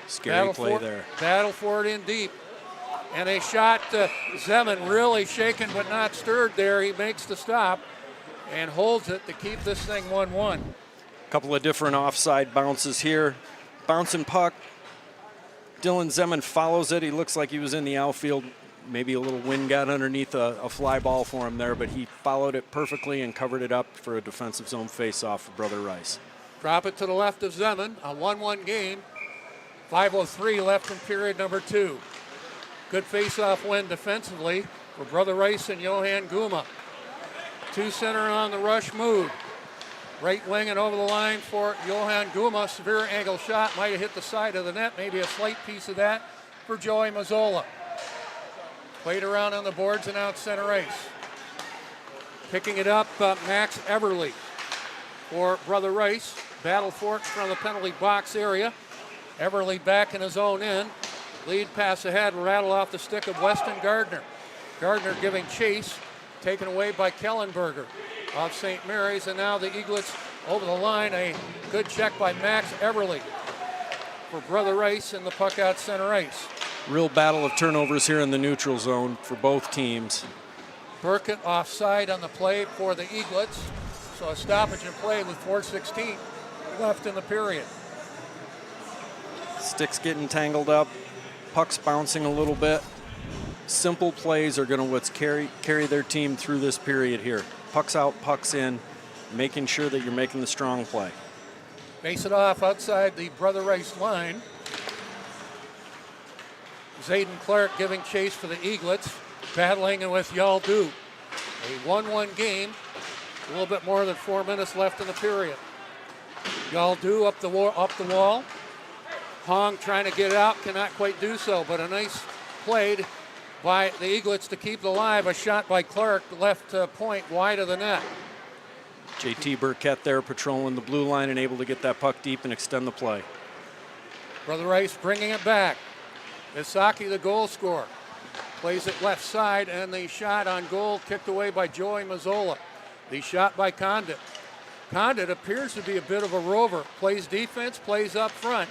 Scary play there. Battle for it in deep. And a shot, Zeman really shaken but not stirred there. He makes the stop and holds it to keep this thing 1-1. A couple of different offside bounces here. Bouncing puck. Dylan Zeman follows it. He looks like he was in the outfield. Maybe a little wind got underneath a fly ball for him there, but he followed it perfectly and covered it up for a defensive zone face-off for Brother Rice. Drop it to the left of Zeman. A 1-1 game. 5:03 left in period number 2. Good face-off win defensively for Brother Rice and Johan Guma. 2 center on the rush move. Right wing and over the line for Johan Guma. Severe angle shot. Might have hit the side of the net. Maybe a slight piece of that for Joey Mazzola. Played around on the boards and out center ice. Picking it up, Max Everly for Brother Rice. Battle for it from the penalty box area. Everly back in his own end. Lead pass ahead, rattle off the stick of Weston Gardner. Gardner giving chase, taken away by Kellenberger of St. Mary's, and now the Eaglets over the line. A good check by Max Everly for Brother Rice, and the puck out center ice. Real battle of turnovers here in the neutral zone for both teams. Burkett offside on the play for the Eaglets, so a stoppage in play with 4:16 left in the period. Sticks getting tangled up, pucks bouncing a little bit. Simple plays are going to carry their team through this period here. Pucks out, pucks in, making sure that you're making the strong play. Face it off outside the Brother Rice line. Zayden Clark giving chase for the Eaglets, battling with Yaldu. A 1-1 game, a little bit more than 4 minutes left in the period. Yaldu up the wall. Hong trying to get it out, cannot quite do so, but a nice play by the Eaglets to keep it alive. A shot by Clark, left point, wide of the net. JT Burkett there patrolling the blue line and able to get that puck deep and extend the play. Brother Rice bringing it back. Isaki, the goal scorer, plays it left side, and the shot on goal kicked away by Joey Mazzola. The shot by Condit. Condit appears to be a bit of a rover. Plays defense, plays up front.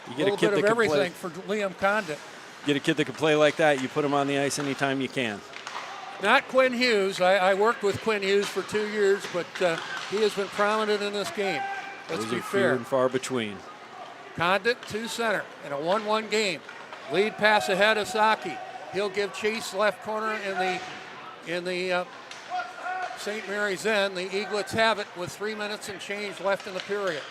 You get a little kid bit that of can everything play. for Liam Condit. Get a kid that can play like that, you put him on the ice anytime you can. Not Quinn Hughes. I worked with Quinn Hughes for 2 years, but he has been prominent in this game. Let's Those be are fair. few and far between. Condit to center in a 1-1 game. Lead pass ahead of Saki. He'll give chase left corner in the St. Mary's end. The Eaglets have it with 3 minutes and change left in the period.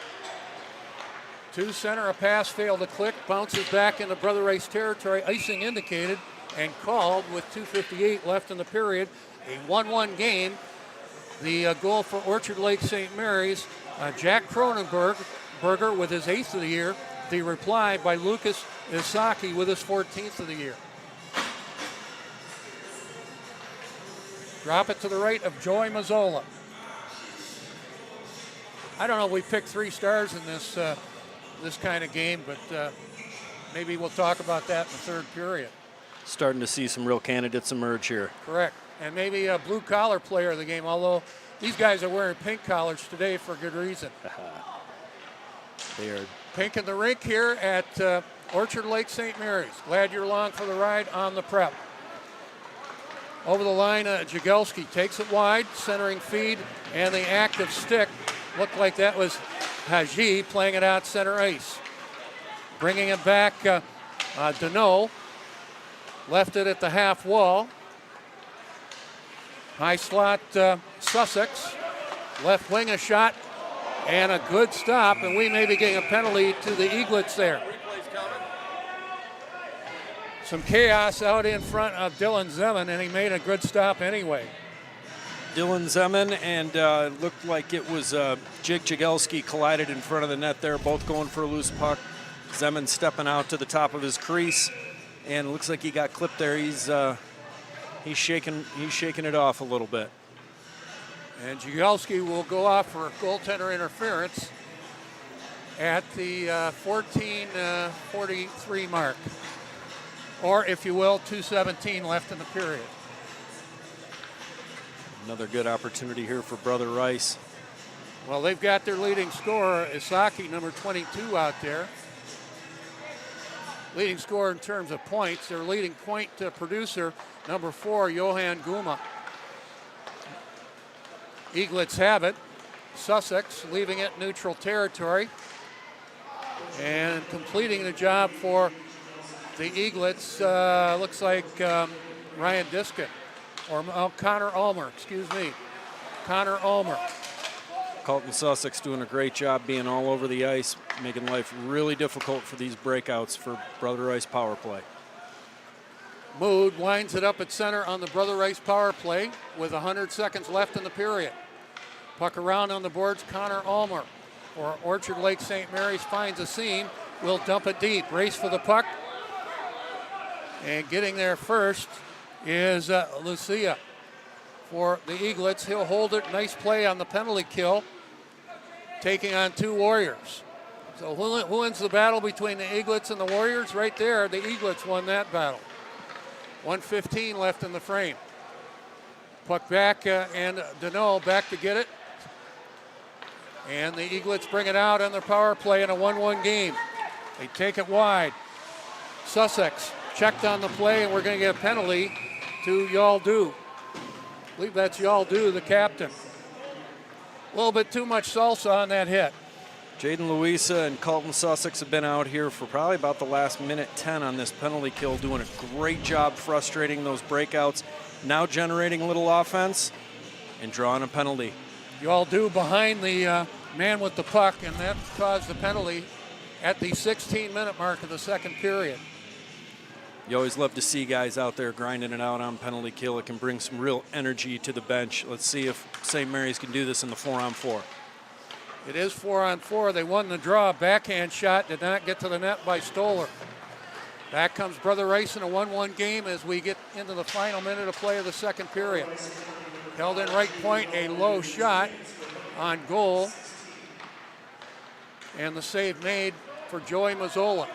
To center, a pass failed to click, bounces back into Brother Rice territory. Icing indicated and called with 2:58 left in the period. A 1-1 game. The goal for Orchard Lake St. Mary's, Jack Cronenberg Berger with his 8th of the year. The reply by Lucas Isaki with his 14th of the year. Drop it to the right of Joey Mazzola. I don't know if we picked 3 stars in this this kind of game, but maybe we'll talk about that in the third period. Starting to see some real candidates emerge here. Correct. And maybe a blue-collar player of the game, although these guys are wearing pink collars today for good reason. They are pink in the rink here at Orchard Lake St. Mary's. Glad you're along for the ride on the prep. Over the line, Jagelski takes it wide, centering feed, and the active stick. Looked like that was Haji playing it out center ice. Bringing it back, Deneau left it at the half wall. High slot, Sussex. Left wing a shot and a good stop, and we may be getting a penalty to the Eaglets there. Some chaos out in front of Dylan Zeman, and he made a good stop anyway. Dylan Zeman and looked like it was Jake Jagelski collided in front of the net there, both going for a loose puck. Zeman stepping out to the top of his crease, and it looks like he got clipped there. He's shaking it off a little bit. And Jagelski will go off for a goaltender interference at the 14:43 mark. Or, if you will, 2:17 left in the period. Another good opportunity here for Brother Rice. Well, they've got their leading scorer, Isaki, number 22, out there. Leading scorer in terms of points. Their leading point producer, number 4, Johan Guma. Eaglets have it. Sussex leaving it neutral territory. And completing the job for the Eaglets, looks like Ryan Diskin, or Connor Ulmer, excuse me. Connor Ulmer. Colton Sussex doing a great job being all over the ice, making life really difficult for these breakouts for Brother Rice power play. Mood winds it up at center on the Brother Rice power play with 100 seconds left in the period. Puck around on the boards, Connor Ulmer for Orchard Lake St. Mary's finds a seam, will dump it deep. Race for the puck. And getting there first is Lucia for the Eaglets. He'll hold it. Nice play on the penalty kill, taking on 2 Warriors. So who wins the battle between the Eaglets and the Warriors? Right there, the Eaglets won that battle. 1:15 left in the frame. Puck back, and Deneau back to get it. And the Eaglets bring it out on their power play in a 1-1 game. They take it wide. Sussex checked on the play, and we're going to get a penalty to Yaldu. I believe that's Yaldu, the captain. A little bit too much salsa on that hit. Jaden Louisa and Colton Sussex have been out here for probably about the last minute 10 on this penalty kill, doing a great job frustrating those breakouts, now generating a little offense and drawing a penalty. Yaldu behind the man with the puck, and that caused the penalty at the 16-minute mark of the second period. You always love to see guys out there grinding it out on penalty kill. It can bring some real energy to the bench. Let's see if St. Mary's can do this in the 4-on-4. It is 4-on-4. They won the draw. Backhand shot did not get to the net by Stoller. Back comes Brother Rice in a 1-1 game as we get into the final minute of play of the second period. Held in right point, a low shot on goal. And the save made for Joey Mazzola.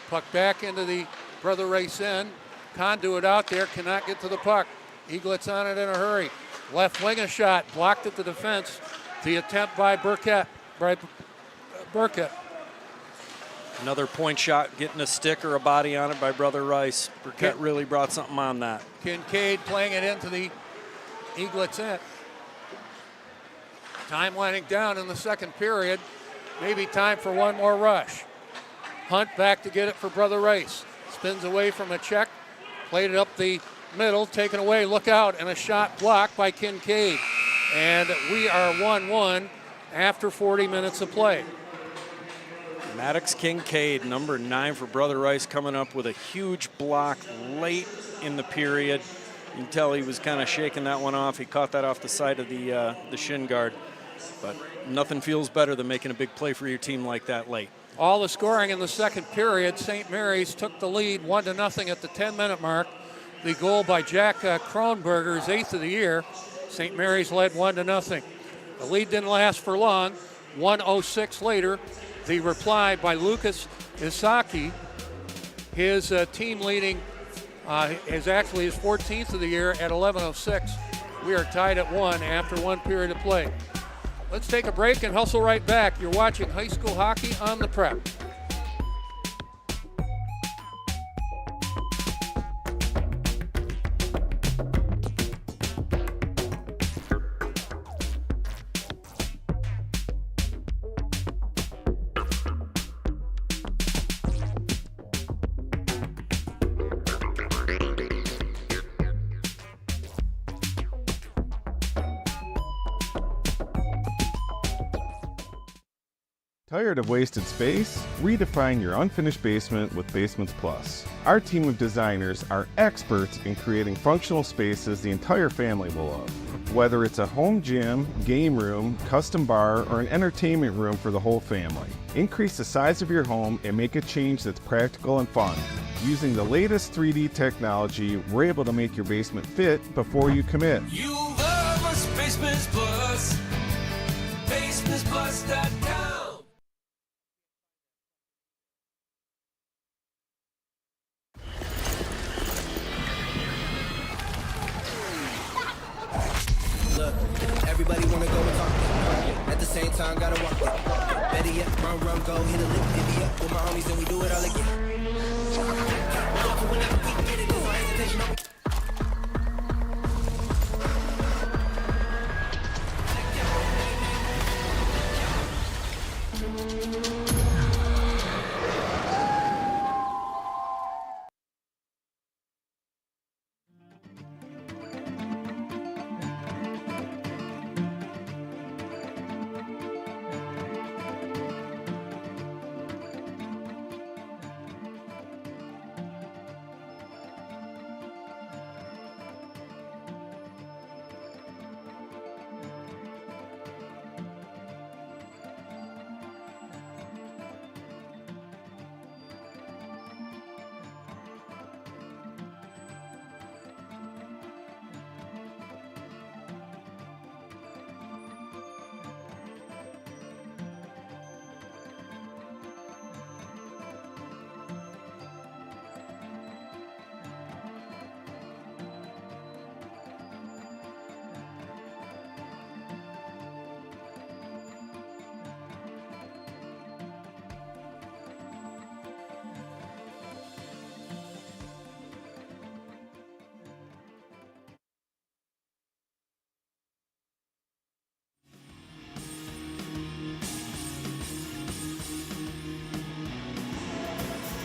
Puck back into the Brother Rice end. Conduit out there, cannot get to the puck. Eaglets on it in a hurry. Left wing a shot, blocked at the defense. The attempt by Burkett. Another point shot, getting a stick or a body on it by Brother Rice. Burkett really brought something on that. Kincaid playing it into the Eaglets end. Time winding down in the second period. Maybe time for one more rush. Hunt back to get it for Brother Rice. Spins away from a check. Played it up the middle, taken away, look out, and a shot blocked by Kincaid. And we are 1-1 after 40 minutes of play. Maddox Kincaid, number 9 for Brother Rice, coming up with a huge block late in the period. You can tell he was kind of shaking that one off. He caught that off the side of the shin guard. But nothing feels better than making a big play for your team like that late. All the scoring in the second period, St. Mary's took the lead 1-0 at the 10-minute mark. The goal by Jack Kronberger, his 8th of the year. St. Mary's led 1-0. The lead didn't last for long. 1:06 later, the reply by Lucas Isaki, his team leading, is actually his 14th of the year at 11:06. We are tied at 1 after 1 period of play. Let's take a break and hustle right back. You're watching high school hockey on the Prep. Tired of wasted space? Redefine your unfinished basement with Basements Plus. Our team of designers are experts in creating functional spaces the entire family will love. Whether it's a home gym, game room, custom bar, or an entertainment room for the whole family. Increase the size of your home and make a change that's practical and fun. Using the latest 3D technology, we're able to make your basement fit before you commit. You love us, Basements Plus. BasementsPlus.com. Look, everybody wanna go and talk. At the same time, gotta walk it. Better yet, run, go, hit a lick, divvy up with my homies, and we do it all again. Whenever we get it, there's no hesitation.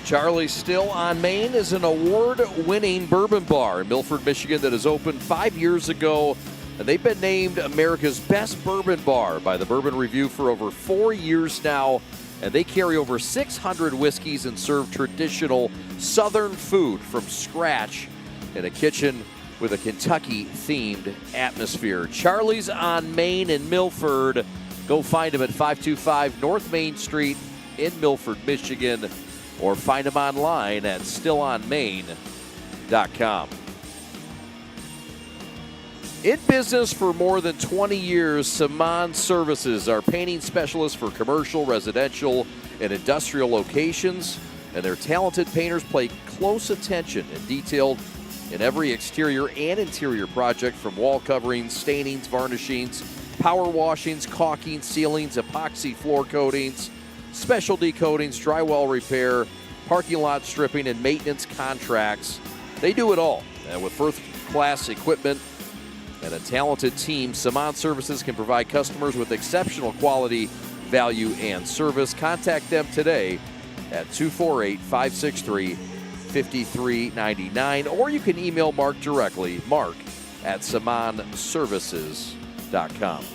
Charlie's Still on Main is an award-winning bourbon bar in Milford, Michigan that has opened 5 years ago. And they've been named America's best bourbon bar by the Bourbon Review for over 4 years now. And they carry over 600 whiskeys and serve traditional Southern food from scratch in a kitchen with a Kentucky-themed atmosphere. Charlie's on Main in Milford. Go find them at 525 North Main Street in Milford, Michigan, or find them online at stillonmain.com. In business for more than 20 years, Saman Services are painting specialists for commercial, residential, and industrial locations, and their talented painters pay close attention and detailed in every exterior and interior project, from wall coverings, stainings, varnishings, power washings, caulking, ceilings, epoxy floor coatings, specialty coatings, drywall repair, parking lot stripping, and maintenance contracts. They do it all. And with first-class equipment and a talented team, Saman Services can provide customers with exceptional quality, value, and service. Contact them today at 248-563-5399, or you can email Mark directly, mark@samanservices.com.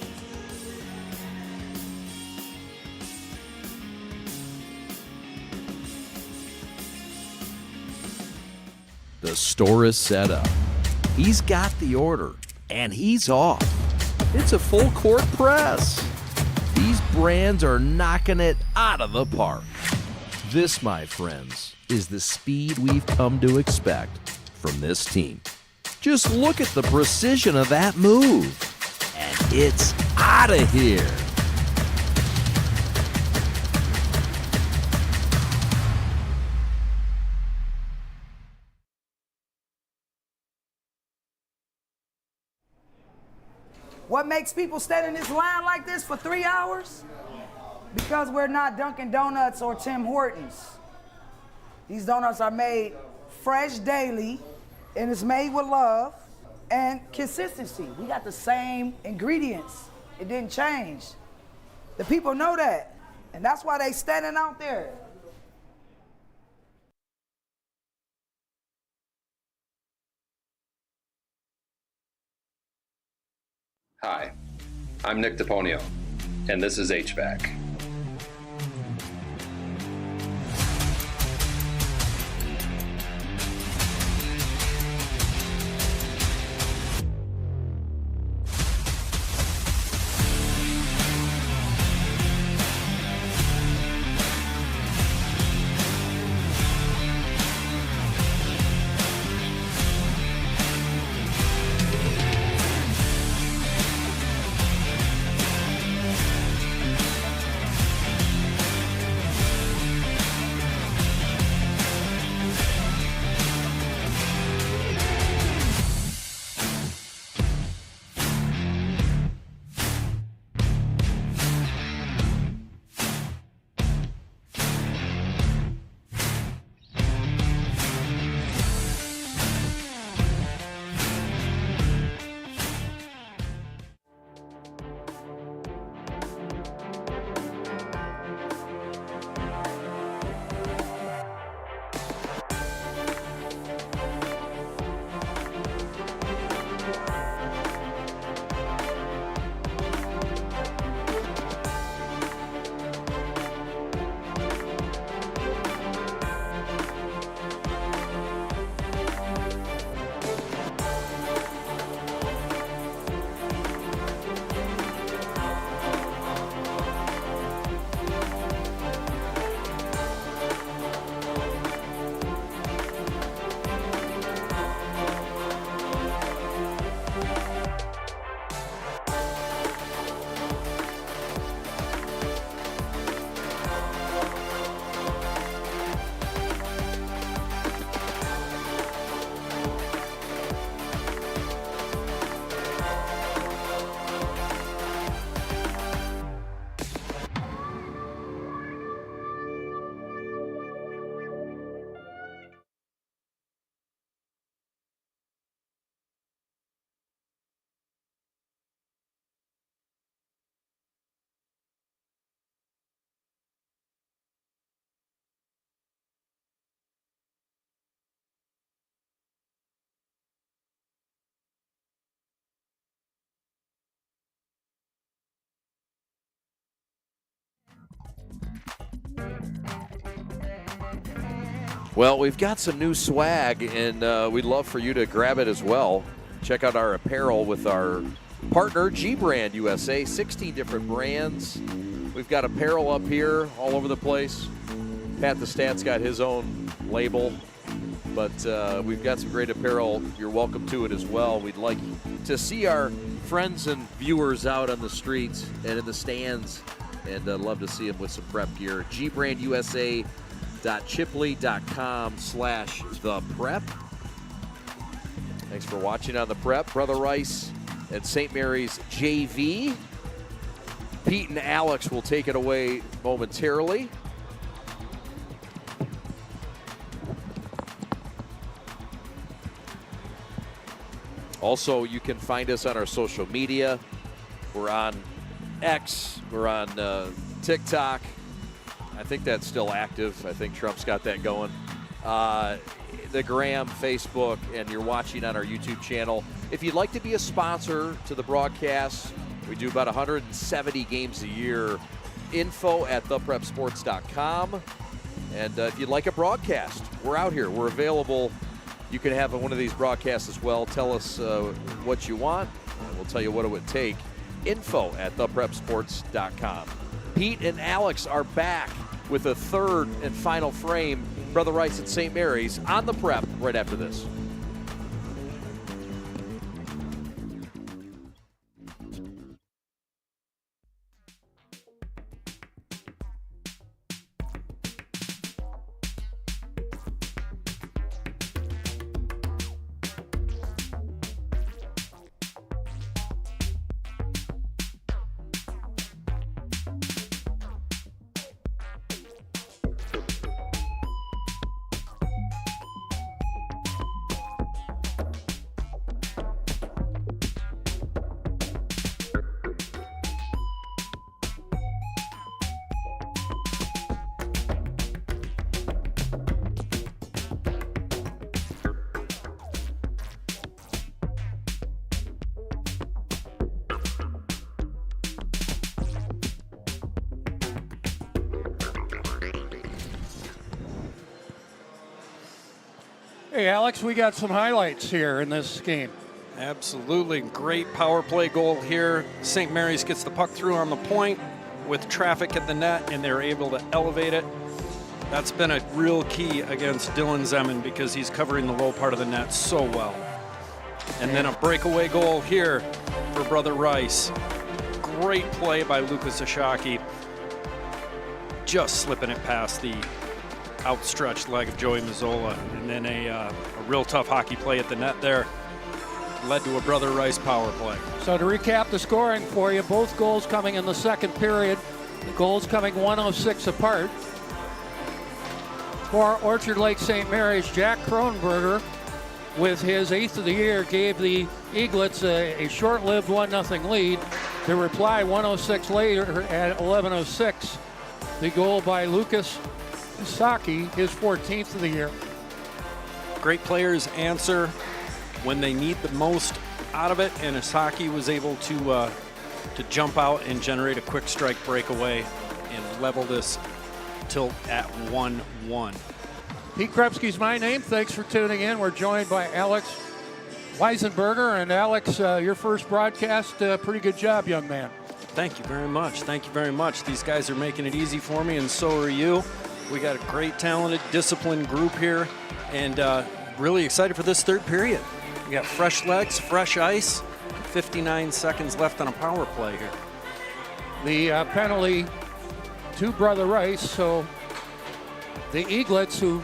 The store is set up. He's got the order, and he's off. It's a full court press. These brands are knocking it out of the park. This, my friends, is the speed we've come to expect from this team. Just look at the precision of that move. And it's out of here. What makes people stand in this line like this for 3 hours? Because we're not Dunkin' Donuts or Tim Hortons. These donuts are made fresh daily, and it's made with love and consistency. We got the same ingredients. It didn't change. The people know that, and that's why they standing out there. Hi, I'm Nick DePonio, and this is HVAC. Well, we've got some new swag, and we'd love for you to grab it as well. Check out our apparel with our partner, G Brand USA, 16 different brands. We've got apparel up here all over the place. Pat the Stat's got his own label, but we've got some great apparel. You're welcome to it as well. We'd like to see our friends and viewers out on the streets and in the stands, and love to see them with some prep gear. gbrandusa.chipley.com/theprep. Thanks for watching on the prep. Brother Rice and St. Mary's JV. Pete and Alex will take it away momentarily. Also, you can find us on our social media. We're on X, we're on TikTok. I think that's still active. I think Trump's got that going. The Gram, Facebook, and you're watching on our YouTube channel. If you'd like to be a sponsor to the broadcast, we do about 170 games a year. info@theprepsports.com. And if you'd like a broadcast, we're out here. We're available. You can have one of these broadcasts as well. Tell us what you want, and we'll tell you what it would take. info@theprepsports.com. Pete and Alex are back with a third and final frame. Brother Rice at St. Mary's on the Prep right after this. Hey, Alex, we got some highlights here in this game. Absolutely. Great power play goal here. St. Mary's gets the puck through on the point with traffic at the net, and they're able to elevate it. That's been a real key against Dylan Zeman because he's covering the low part of the net so well. And then a breakaway goal here for Brother Rice. Great play by Lucas Ashaki. Just slipping it past the outstretched leg of Joey Mazzola, and then a real tough hockey play at the net there led to a Brother Rice power play. So to recap the scoring for you, both goals coming in the second period. The goals coming 1:06 apart. For Orchard Lake St. Mary's, Jack Kronberger, with his 8th of the year, gave the Eaglets a short-lived 1-0 lead. The reply 1:06 later at 11:06. The goal by Lucas Saki, his 14th of the year. Great players answer when they need the most out of it, and Asaki was able to jump out and generate a quick strike breakaway and level this tilt at 1-1. Pete Krepsky's my name. Thanks for tuning in. We're joined by Alex Weisenberger. And Alex, your first broadcast, pretty good job, young man. Thank you very much. Thank you very much. These guys are making it easy for me, and so are you. We got a great, talented, disciplined group here, and really excited for this third period. We got fresh legs, fresh ice, 59 seconds left on a power play here. The penalty to Brother Rice, so the Eaglets, who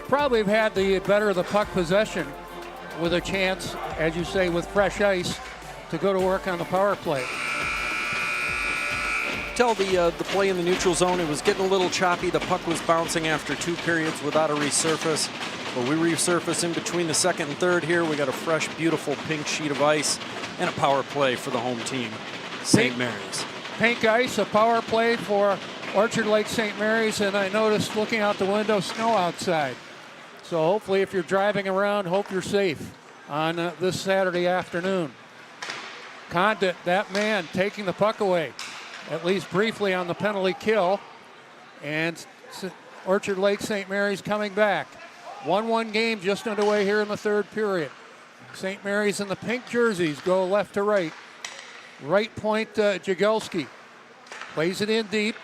probably have had the better of the puck possession, with a chance, as you say, with fresh ice, to go to work on the power play. Tell the play in the neutral zone, it was getting a little choppy. The puck was bouncing after 2 periods without a resurface. But we resurface in between the second and third here. We got a fresh, beautiful pink sheet of ice and a power play for the home team, St. Mary's. Pink ice, a power play for Orchard Lake St. Mary's, and I noticed looking out the window, snow outside. So hopefully if you're driving around, hope you're safe on this Saturday afternoon. Condit, that man, taking the puck away, at least briefly on the penalty kill. And Orchard Lake St. Mary's coming back. 1-1 game just underway here in the third period. St. Mary's in the pink jerseys go left to right. Right point, Jagelski plays it in deep.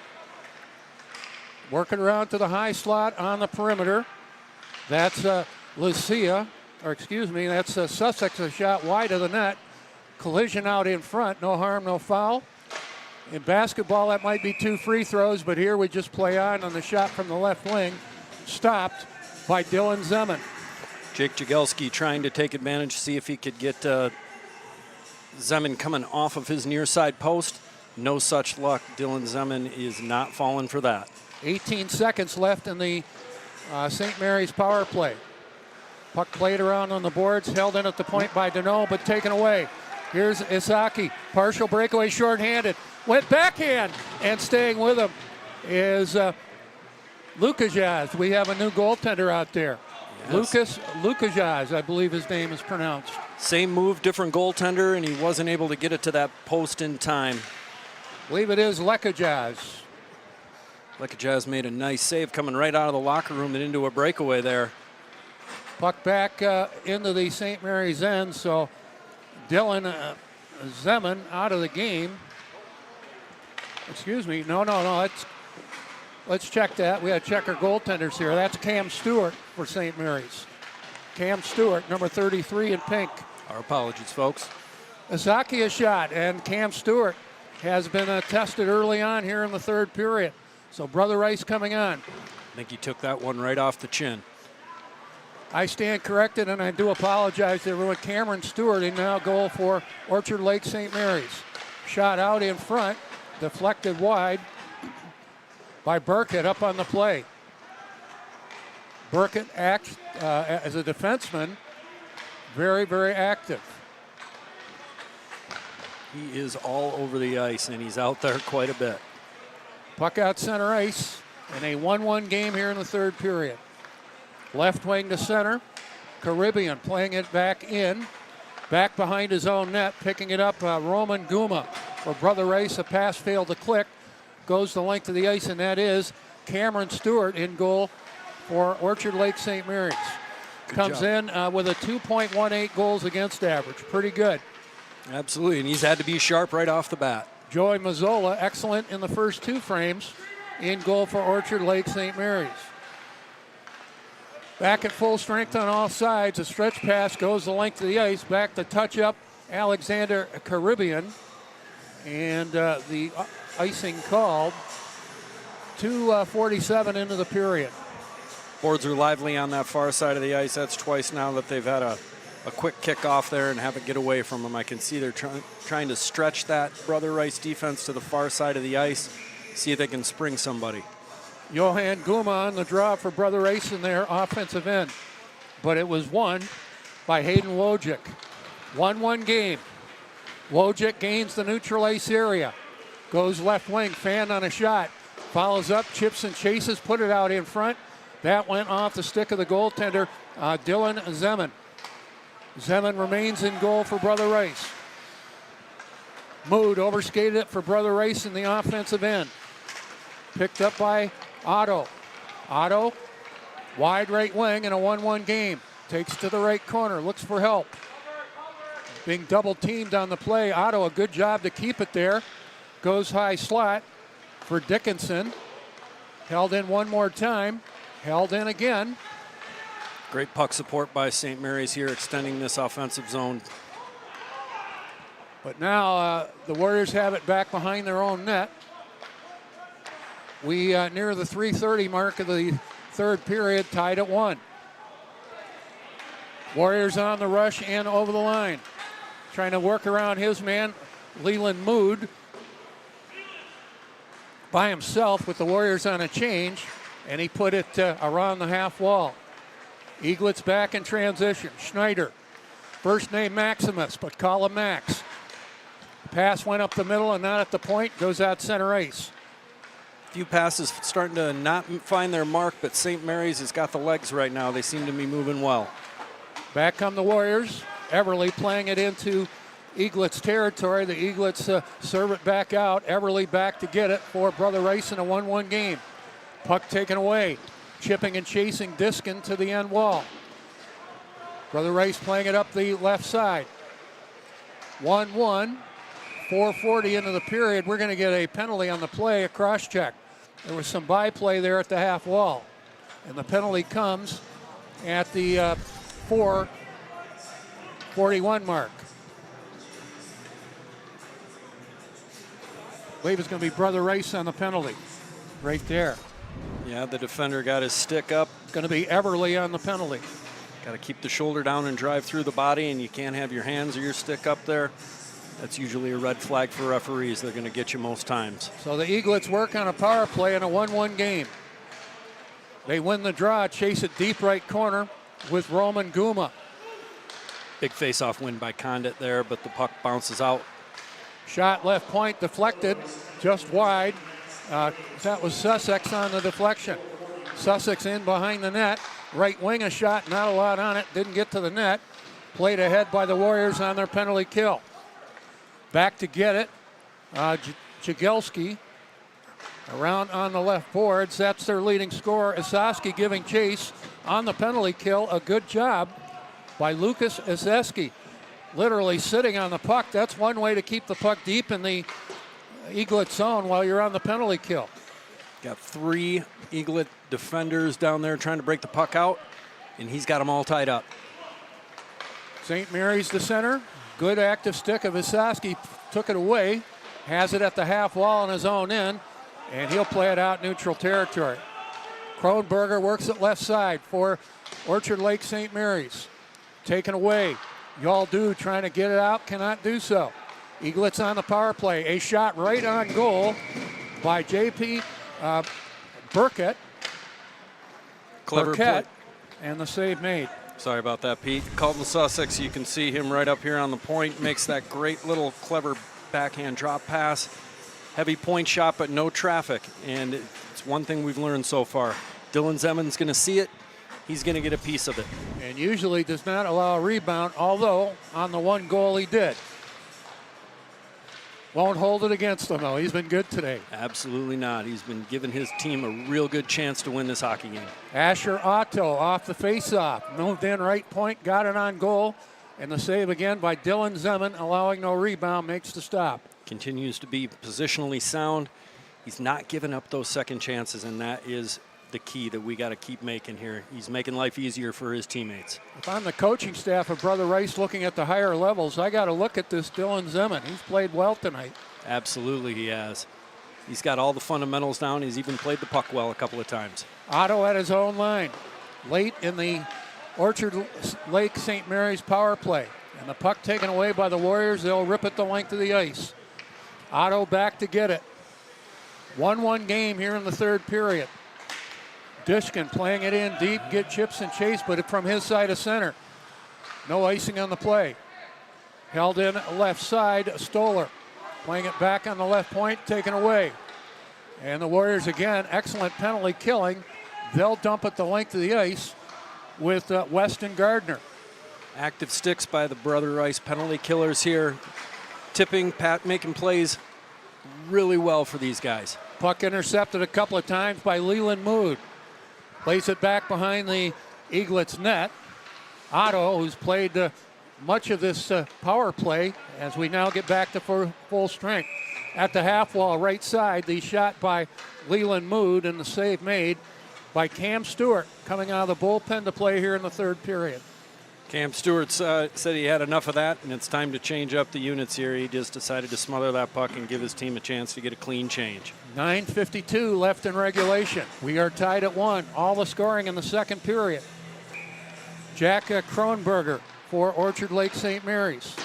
Working around to the high slot on the perimeter. That's Lucia, or excuse me, that's Sussex, a shot wide of the net. Collision out in front, no harm, no foul. In basketball, that might be 2 free throws, but here we just play on the shot from the left wing. Stopped by Dylan Zeman. Jake Jagelski trying to take advantage, see if he could get Zeman coming off of his near side post. No such luck. Dylan Zeman is not falling for that. 18 seconds left in the St. Mary's power play. Puck played around on the boards, held in at the point by Deneau, but taken away. Here's Isaki, partial breakaway, shorthanded. Went backhand, and staying with him is Lukajaz. We have a new goaltender out there. Yes. Lucas Lukajaz, I believe his name is pronounced. Same move, different goaltender, and he wasn't able to get it to that post in time. I believe it is Lekajaz. Lekajaz made a nice save coming right out of the locker room and into a breakaway there. Puck back into the St. Mary's end, so Dylan Zeman out of the game. Excuse me. No. Let's check that. We had to check our goaltenders here. That's Cam Stewart for St. Mary's. Cam Stewart, number 33 in pink. Our apologies, folks. Azaki a shot, and Cam Stewart has been tested early on here in the third period. So Brother Rice coming on. I think he took that one right off the chin. I stand corrected, and I do apologize to everyone. Cameron Stewart in now goal for Orchard Lake St. Mary's. Shot out in front, deflected wide by Burkett up on the play. Burkett acts as a defenseman, very, very active. He is all over the ice, and he's out there quite a bit. Puck out center ice in a 1-1 game here in the third period. Left wing to center. Caribbean playing it back in. Back behind his own net, picking it up, Roman Guma for Brother Rice. A pass failed to click. Goes the length of the ice, and that is Cameron Stewart in goal for Orchard Lake St. Mary's. Comes in with a 2.18 goals against average. Pretty good. Absolutely, and he's had to be sharp right off the bat. Joey Mazzola, excellent in the first two frames, in goal for Orchard Lake St. Mary's. Back at full strength on all sides. A stretch pass goes the length of the ice. Back to touch up Alexander Caribbean. And the icing called. 2:47 into the period. Boards are lively on that far side of the ice. That's twice now that they've had a quick kick off there and have it get away from them. I can see they're trying to stretch that Brother Rice defense to the far side of the ice, see if they can spring somebody. Johan Guma on the draw for Brother Rice in their offensive end. But it was won by Hayden Wojcik. 1-1 game. Wojcik gains the neutral ice area. Goes left wing, fan on a shot. Follows up, chips and chases, put it out in front. That went off the stick of the goaltender, Dylan Zeman. Zeman remains in goal for Brother Rice. Mood overskated it for Brother Rice in the offensive end. Picked up by Otto. Otto, wide right wing in a 1-1 game. Takes to the right corner, looks for help. Being double teamed on the play. Otto, a good job to keep it there. Goes high slot for Dickinson. Held in one more time. Held in again. Great puck support by St. Mary's here, extending this offensive zone. But now the Warriors have it back behind their own net. We near the 3:30 mark of the third period, tied at 1. Warriors on the rush and over the line. Trying to work around his man, Leland Mood, by himself with the Warriors on a change, and he put it around the half wall. Eaglets back in transition. Schneider, first name Maximus, but call him Max. Pass went up the middle and not at the point, goes out center ice. Few passes starting to not find their mark, but St. Mary's has got the legs right now. They seem to be moving well. Back come the Warriors. Everly playing it into Eaglets territory. The Eaglets serve it back out. Everly back to get it for Brother Rice in a 1-1 game. Puck taken away. Chipping and chasing Diskin to the end wall. Brother Rice playing it up the left side. 1-1. 4:40 into the period. We're going to get a penalty on the play, a cross check. There was some byplay there at the half wall. And the penalty comes at the 4:41 mark. I believe it's going to be Brother Rice on the penalty. Right there. Yeah, the defender got his stick up. It's going to be Everly on the penalty. Got to keep the shoulder down and drive through the body, and you can't have your hands or your stick up there. That's usually a red flag for referees. They're going to get you most times. So the Eaglets work on a power play in a 1-1 game. They win the draw, chase it deep right corner with Roman Guma. Big face-off win by Condit there, but the puck bounces out. Shot left point, deflected, just wide. That was Sussex on the deflection. Sussex in behind the net. Right wing a shot, not a lot on it, didn't get to the net. Played ahead by the Warriors on their penalty kill. Back to get it. Jagelski around on the left boards. That's their leading scorer. Isaski giving chase on the penalty kill. A good job by Lucas Isaski. literally sitting on the puck. That's one way to keep the puck deep in the Eaglet zone while you're on the penalty kill. Got 3 Eaglet defenders down there trying to break the puck out, and he's got them all tied up. St. Mary's the center. Good active stick of Visosky. Took it away. Has it at the half wall in his own end, and he'll play it out neutral territory. Kronberger works it left side for Orchard Lake St. Mary's. Taken away. Yaldu trying to get it out, cannot do so. Eaglets on the power play. A shot right on goal by J.P. Burkett. Clever Burkett, play. and the save made. Sorry about that, Pete. Colton Sussex, you can see him right up here on the point. Makes that great little clever backhand drop pass. Heavy point shot, but no traffic. And it's one thing we've learned so far. Dylan Zeman's going to see it. He's going to get a piece of it. And usually does not allow a rebound, although on the one goal he did. Won't hold it against him, though. He's been good today. Absolutely not. He's been giving his team a real good chance to win this hockey game. Asher Otto off the faceoff. Moved in right point, got it on goal. And the save again by Dylan Zeman, allowing no rebound, makes the stop. Continues to be positionally sound. He's not giving up those second chances, and that is the key that we got to keep making here. He's making life easier for his teammates. If I'm the coaching staff of Brother Rice looking at the higher levels, I got to look at this Dylan Zeman. He's played well tonight. Absolutely he has. He's got all the fundamentals down. He's even played the puck well a couple of times. Otto at his own line. Late in the Orchard Lake St. Mary's power play. And the puck taken away by the Warriors. They'll rip it the length of the ice. Otto back to get it. 1-1 game here in the third period. Dishkin playing it in deep, get chips and chase, but from his side of center. No icing on the play. Held in left side, Stoller. Playing it back on the left point, taken away. And the Warriors again, excellent penalty killing. They'll dump it the length of the ice with Weston Gardner. Active sticks by the Brother Rice penalty killers here. Tipping, making plays really well for these guys. Puck intercepted a couple of times by Leland Mood. Plays it back behind the Eaglets net. Otto, who's played much of this power play, as we now get back to full strength. At the half wall, right side, the shot by Leland Mood and the save made by Cam Stewart, coming out of the bullpen to play here in the third period. Cam Stewart said he had enough of that, and it's time to change up the units here. He just decided to smother that puck and give his team a chance to get a clean change. 9:52 left in regulation. We are tied at 1. All the scoring in the second period. Jack Kronberger for Orchard Lake St. Mary's.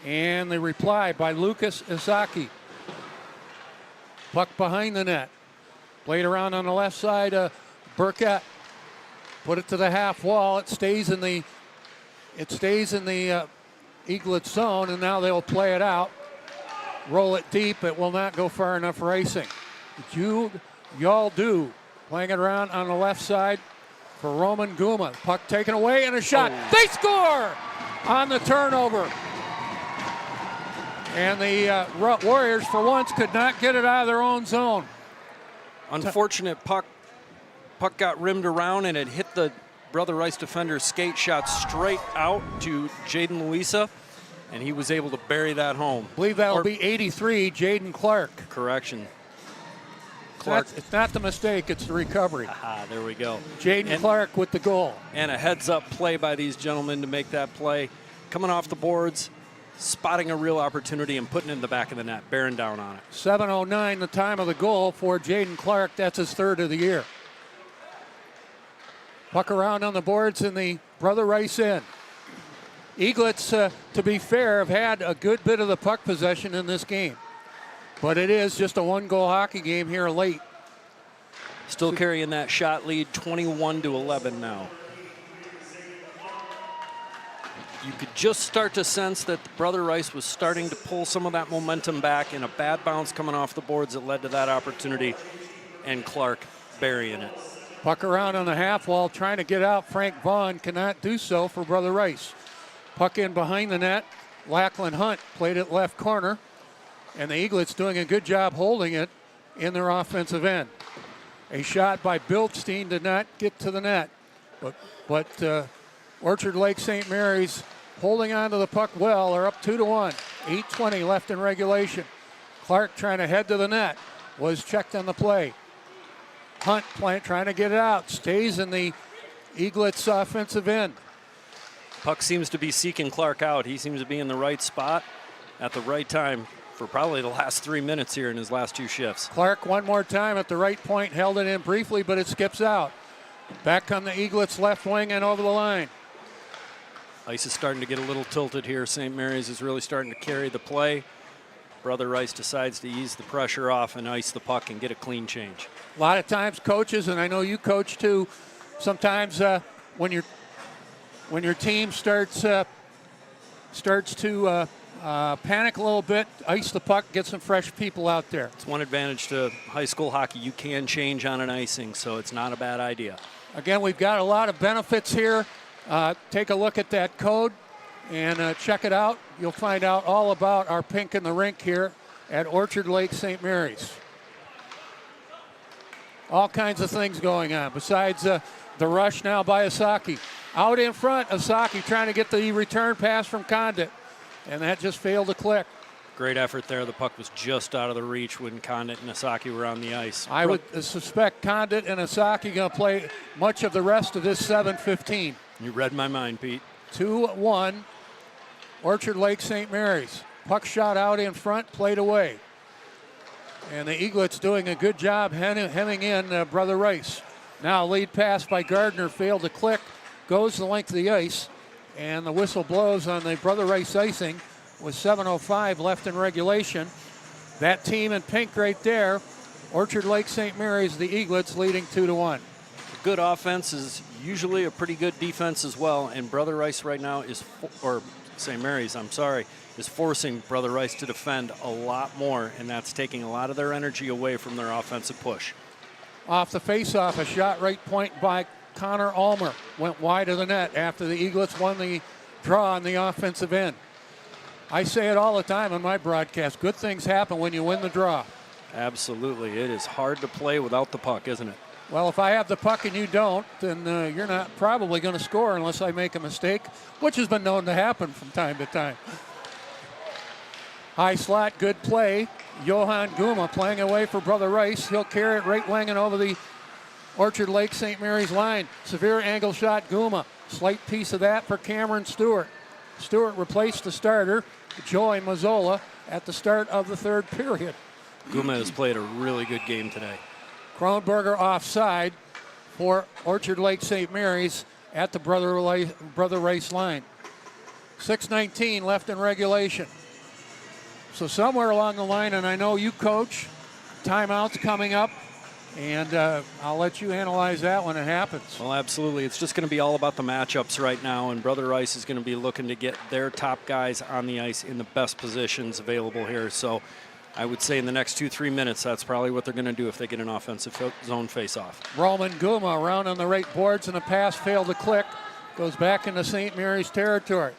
And the reply by Lucas Isaki. Puck behind the net. Played around on the left side. Burkett put it to the half wall. It stays in the Eaglet zone, and now they'll play it out. Roll it deep. It will not go far enough racing. Jude Yaldu playing it around on the left side for Roman Guma. Puck taken away and a shot. Oh. They score on the turnover. And the Warriors, for once, could not get it out of their own zone. Unfortunate puck. Puck got rimmed around and it hit the Brother Rice defender's skate, shot straight out to Jaden Louisa, and he was able to bury that home. I believe that'll be 83, Jaden Clark. Correction. Clark. It's not the mistake, it's the recovery. Aha, there we go. Jaden Clark with the goal. And a heads-up play by these gentlemen to make that play. Coming off the boards, spotting a real opportunity and putting it in the back of the net, bearing down on it. 7:09 the time of the goal for Jaden Clark. That's his third of the year. Puck around on the boards in the Brother Rice end. Eaglets, to be fair, have had a good bit of the puck possession in this game. But it is just a one-goal hockey game here late. Still carrying that shot lead, 21-11 now. You could just start to sense that Brother Rice was starting to pull some of that momentum back, and a bad bounce coming off the boards that led to that opportunity, and Clark burying it. Puck around on the half wall, trying to get out. Frank Vaughn cannot do so for Brother Rice. Puck in behind the net. Lachlan Hunt played it left corner. And the Eaglets doing a good job holding it in their offensive end. A shot by Bilstein did not get to the net. But Orchard Lake St. Mary's holding on to the puck well. They're up 2-1. 8:20 left in regulation. Clark trying to head to the net. Was checked on the play. Hunt trying to get it out. Stays in the Eaglets offensive end. Puck seems to be seeking Clark out. He seems to be in the right spot at the right time for probably the last 3 minutes here in his last 2 shifts. Clark one more time at the right point, held it in briefly, but it skips out. Back on the Eaglets left wing and over the line. Ice is starting to get a little tilted here. St. Mary's is really starting to carry the play. Brother Rice decides to ease the pressure off and ice the puck and get a clean change. A lot of times coaches, and I know you coach too, sometimes when your team starts to panic a little bit, ice the puck, get some fresh people out there. It's one advantage to high school hockey. You can change on an icing, so it's not a bad idea. Again, we've got a lot of benefits here. Take a look at that code and check it out. You'll find out all about our pink in the rink here at Orchard Lake St. Mary's. All kinds of things going on besides the rush now by Asaki. Out in front, Asaki trying to get the return pass from Condit, and that just failed to click. Great effort there. The puck was just out of the reach when Condit and Asaki were on the ice. I would suspect Condit and Asaki going to play much of the rest of this 7:15. You read my mind, Pete. 2-1, Orchard Lake St. Mary's. Puck shot out in front, played away. And the Eaglets doing a good job hemming in Brother Rice. Now lead pass by Gardner, failed to click, goes the length of the ice, and the whistle blows on the Brother Rice icing with 7:05 left in regulation. That team in pink right there, Orchard Lake St. Mary's, the Eaglets leading 2-1. Good offense is usually a pretty good defense as well, and Brother Rice right now is, or St. Mary's, I'm sorry, is forcing Brother Rice to defend a lot more, and that's taking a lot of their energy away from their offensive push. Off the faceoff, a shot right point by Connor Ulmer. Went wide of the net after the Eaglets won the draw on the offensive end. I say it all the time on my broadcast. Good things happen when you win the draw. Absolutely. It is hard to play without the puck, isn't it? Well, if I have the puck and you don't, then you're not probably going to score unless I make a mistake, which has been known to happen from time to time. High slot, good play. Johan Guma playing away for Brother Rice. He'll carry it right wing and over the Orchard Lake St. Mary's line. Severe angle shot, Guma. Slight piece of that for Cameron Stewart. Stewart replaced the starter, Joey Mazzola, at the start of the third period. Guma has played a really good game today. Kronberger offside for Orchard Lake St. Mary's at the Brother Rice line. 6:19 left in regulation. So somewhere along the line, and I know you coach, timeouts coming up, and I'll let you analyze that when it happens. Well, absolutely. It's just going to be all about the matchups right now, and Brother Rice is going to be looking to get their top guys on the ice in the best positions available here. So I would say in the next 2-3 minutes, that's probably what they're going to do if they get an offensive zone face-off. Roman Guma around on the right boards, and the pass failed to click. Goes back into St. Mary's territory.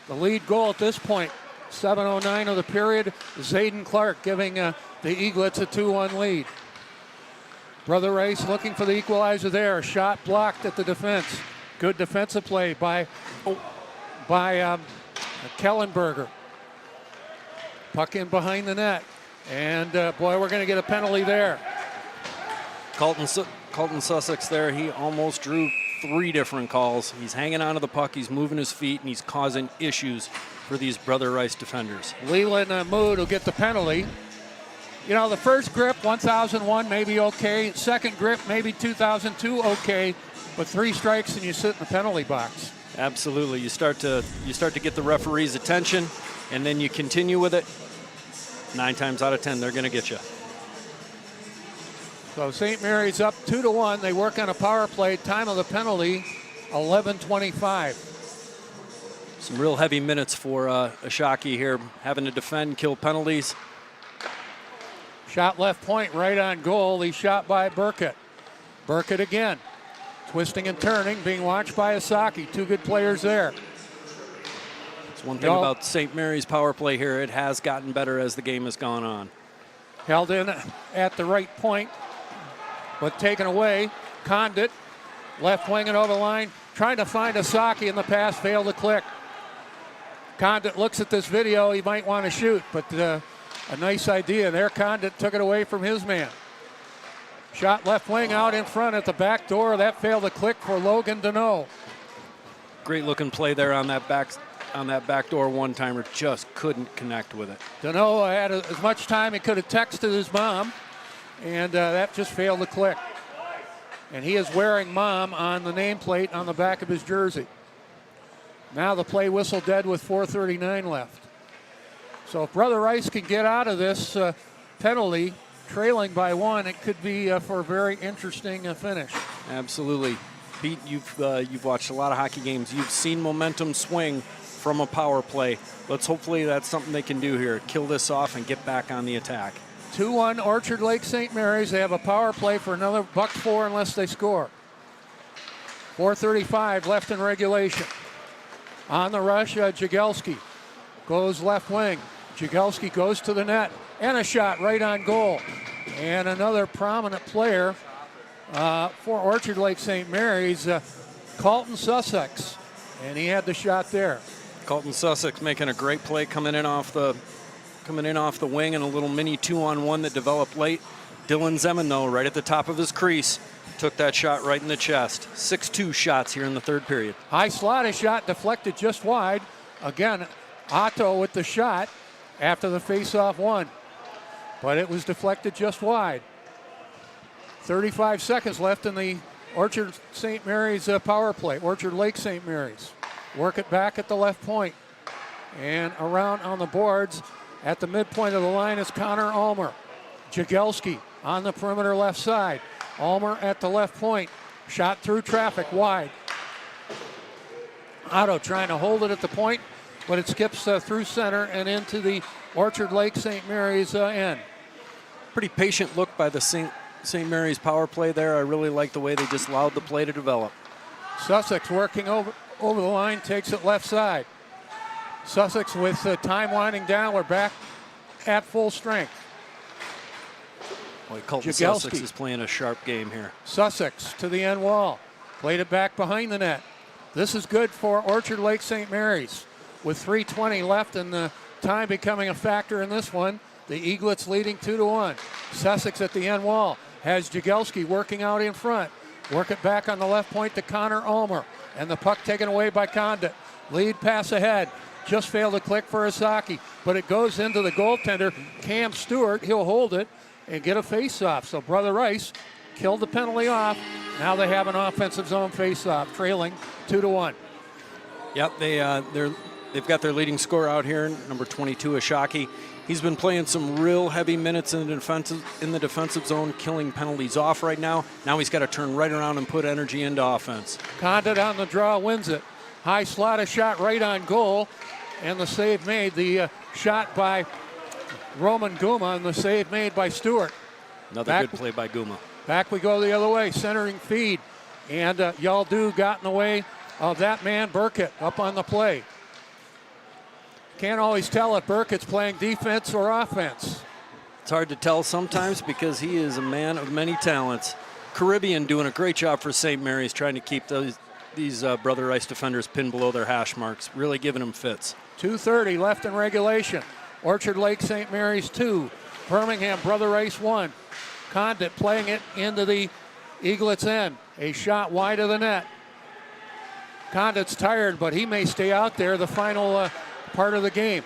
The lead goal at this point, 7:09 of the period, Zayden Clark giving the Eaglets a 2-1 lead. Brother Rice looking for the equalizer there. Shot blocked at the defense. Good defensive play by Kellenberger. Puck in behind the net. And boy, we're going to get a penalty there. Colton Sussex there, he almost drew 3 different calls. He's hanging onto the puck, he's moving his feet, and he's causing issues for these Brother Rice defenders. Leland Mood will get the penalty. You know, the first grip, 1001, maybe okay. Second grip, maybe 2002, okay. But 3 strikes and you sit in the penalty box. Absolutely. You start to get the referee's attention, and then you continue with it. 9 times out of 10, they're going to get you. So St. Mary's up 2-1. They work on a power play. Time of the penalty, 11:25. Some real heavy minutes for Ashaki here, having to defend, kill penalties. Shot left point, right on goal. He shot by Burkett. Burkett again. Twisting and turning, being watched by Asaki. 2 good players there. It's one thing about St. Mary's power play here. It has gotten better as the game has gone on. Held in at the right point, but taken away. Condit, left wing and over the line. Trying to find Asaki, and the pass failed to click. Condit looks at this video, he might want to shoot, but a nice idea there. Condit took it away from his man. Shot left wing out in front at the back door. That failed to click for Logan Deneau. Great looking play there on that backdoor one-timer. Just couldn't connect with it. Deneau had as much time he could have texted his mom, and that just failed to click. And he is wearing Mom on the nameplate on the back of his jersey. Now the play whistle dead with 4:39 left. So if Brother Rice can get out of this penalty, trailing by 1, it could be for a very interesting finish. Absolutely. Pete, you've watched a lot of hockey games. You've seen momentum swing from a power play. Hopefully that's something they can do here. Kill this off and get back on the attack. 2-1 Orchard Lake St. Mary's. They have a power play for another $1.04 unless they score. 4:35 left in regulation. On the rush, Jagelski goes left wing. Jagelski goes to the net, and a shot right on goal. And another prominent player for Orchard Lake St. Mary's, Colton Sussex, and he had the shot there. Colton Sussex making a great play coming in off the wing, and a little mini 2-on-1 that developed late. Dylan Zeman, though, right at the top of his crease, took that shot right in the chest. 6-2 shots here in the third period. High slotted shot deflected just wide. Again, Otto with the shot after the face-off one, but it was deflected just wide. 35 seconds left in the Orchard St. Mary's power play. Orchard Lake St. Mary's work it back at the left point, and around on the boards at the midpoint of the line is Connor Ulmer. Jagelski on the perimeter left side. Ulmer at the left point. Shot through traffic wide. Otto trying to hold it at the point, but it skips through center and into the Orchard Lake St. Mary's end. Pretty patient look by the St. Mary's power play there. I really like the way they just allowed the play to develop. Sussex working over the line, takes it left side. Sussex with time winding down. We're back at full strength. Boy, Colton Sussex is playing a sharp game here. Sussex to the end wall. Played it back behind the net. This is good for Orchard Lake St. Mary's. With 3:20 left and the time becoming a factor in this one, the Eaglets leading 2-1. Sussex at the end wall has Jagelski working out in front. Work it back on the left point to Connor Ulmer. And the puck taken away by Condit. Lead pass ahead. Just failed to click for Asaki, but it goes into the goaltender, Cam Stewart. He'll hold it and get a face-off. So Brother Rice killed the penalty off. Now they have an offensive zone face-off, trailing 2-1. Yep, they've got their leading scorer out here, number 22, Ashaki. He's been playing some real heavy minutes in the defensive zone, killing penalties off right now. Now he's got to turn right around and put energy into offense. Condit on the draw wins it. High slot, a shot right on goal, and the save made. The shot by Roman Guma, and the save made by Stewart. Another good play by Guma. Back we go the other way, centering feed, and Yaldu got in the way of that man, Burkett, up on the play. Can't always tell if Burkett's playing defense or offense. It's hard to tell sometimes because he is a man of many talents. Caribbean doing a great job for St. Mary's, trying to keep these Brother Rice defenders pinned below their hash marks, really giving them fits. 2:30 left in regulation. Orchard Lake St. Mary's 2, Birmingham Brother Rice 1. Condit playing it into the Eaglets' end. A shot wide of the net. Condit's tired, but he may stay out there the final part of the game.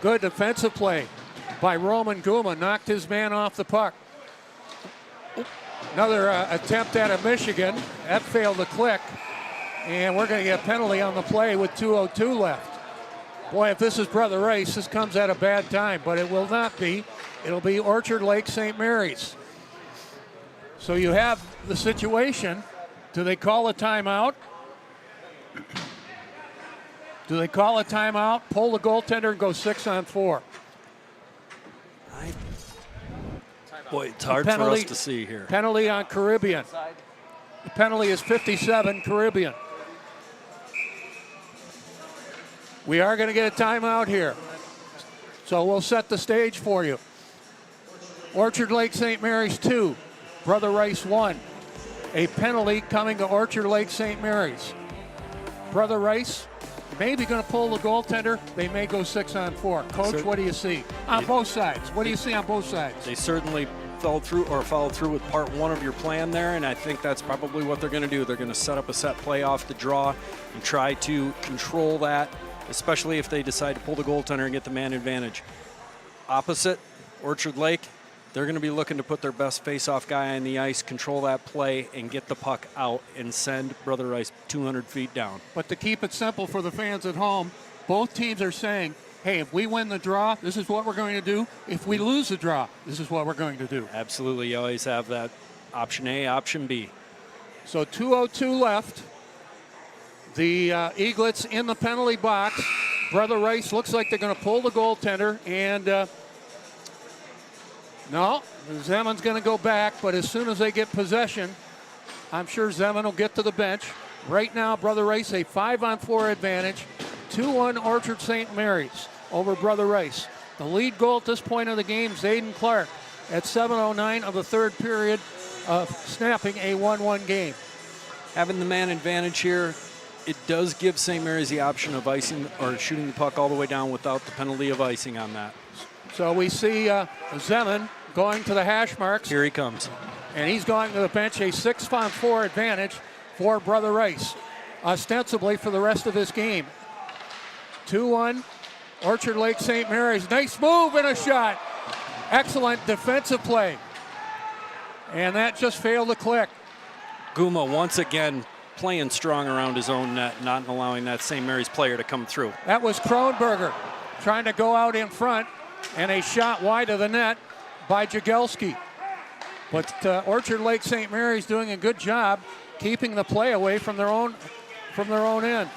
Good defensive play by Roman Guma. Knocked his man off the puck. Another attempt at a Michigan. That failed to click. And we're going to get a penalty on the play with 2:02 left. Boy, if this is Brother Rice, this comes at a bad time, but it will not be. It'll be Orchard Lake St. Mary's. So you have the situation. Do they call a timeout? Do they call a timeout, pull the goaltender, and go 6-on-4? Boy, it's hard for us to see here. Penalty on Caribbean. The penalty is 57 Caribbean. We are going to get a timeout here. So we'll set the stage for you. Orchard Lake St. Mary's 2, Brother Rice 1. A penalty coming to Orchard Lake St. Mary's. Brother Rice maybe going to pull the goaltender. They may go 6-on-4. Coach, what do you see? On both sides. What do you see on both sides? They certainly followed through with part one of your plan there, and I think that's probably what they're going to do. They're going to set up a set play off the draw and try to control that, especially if they decide to pull the goaltender and get the man advantage. Opposite, Orchard Lake, they're going to be looking to put their best face-off guy on the ice, control that play, and get the puck out and send Brother Rice 200 feet down. But to keep it simple for the fans at home, both teams are saying, hey, if we win the draw, this is what we're going to do. If we lose the draw, this is what we're going to do. Absolutely. You always have that option A, option B. So 2:02 left. The Eaglets in the penalty box. Brother Rice looks like they're going to pull the goaltender, and no, Zeman's going to go back, but as soon as they get possession, I'm sure Zeman will get to the bench. Right now, Brother Rice a 5-on-4 advantage, 2-1 Orchard St. Mary's over Brother Rice. The lead goal at this point of the game, Zayden Clark, at 7:09 of the third period, snapping a 1-1 game. Having the man advantage here, it does give St. Mary's the option of icing or shooting the puck all the way down without the penalty of icing on that. So we see Zeman going to the hash marks. Here he comes. And he's going to the bench, a 6-on-4 advantage for Brother Rice, ostensibly for the rest of this game. 2-1, Orchard Lake St. Mary's. Nice move and a shot. Excellent defensive play. And that just failed to click. Guma once again playing strong around his own net, not allowing that St. Mary's player to come through. That was Kronberger trying to go out in front, and a shot wide of the net by Jagelski. But Orchard Lake St. Mary's doing a good job keeping the play away from their own end.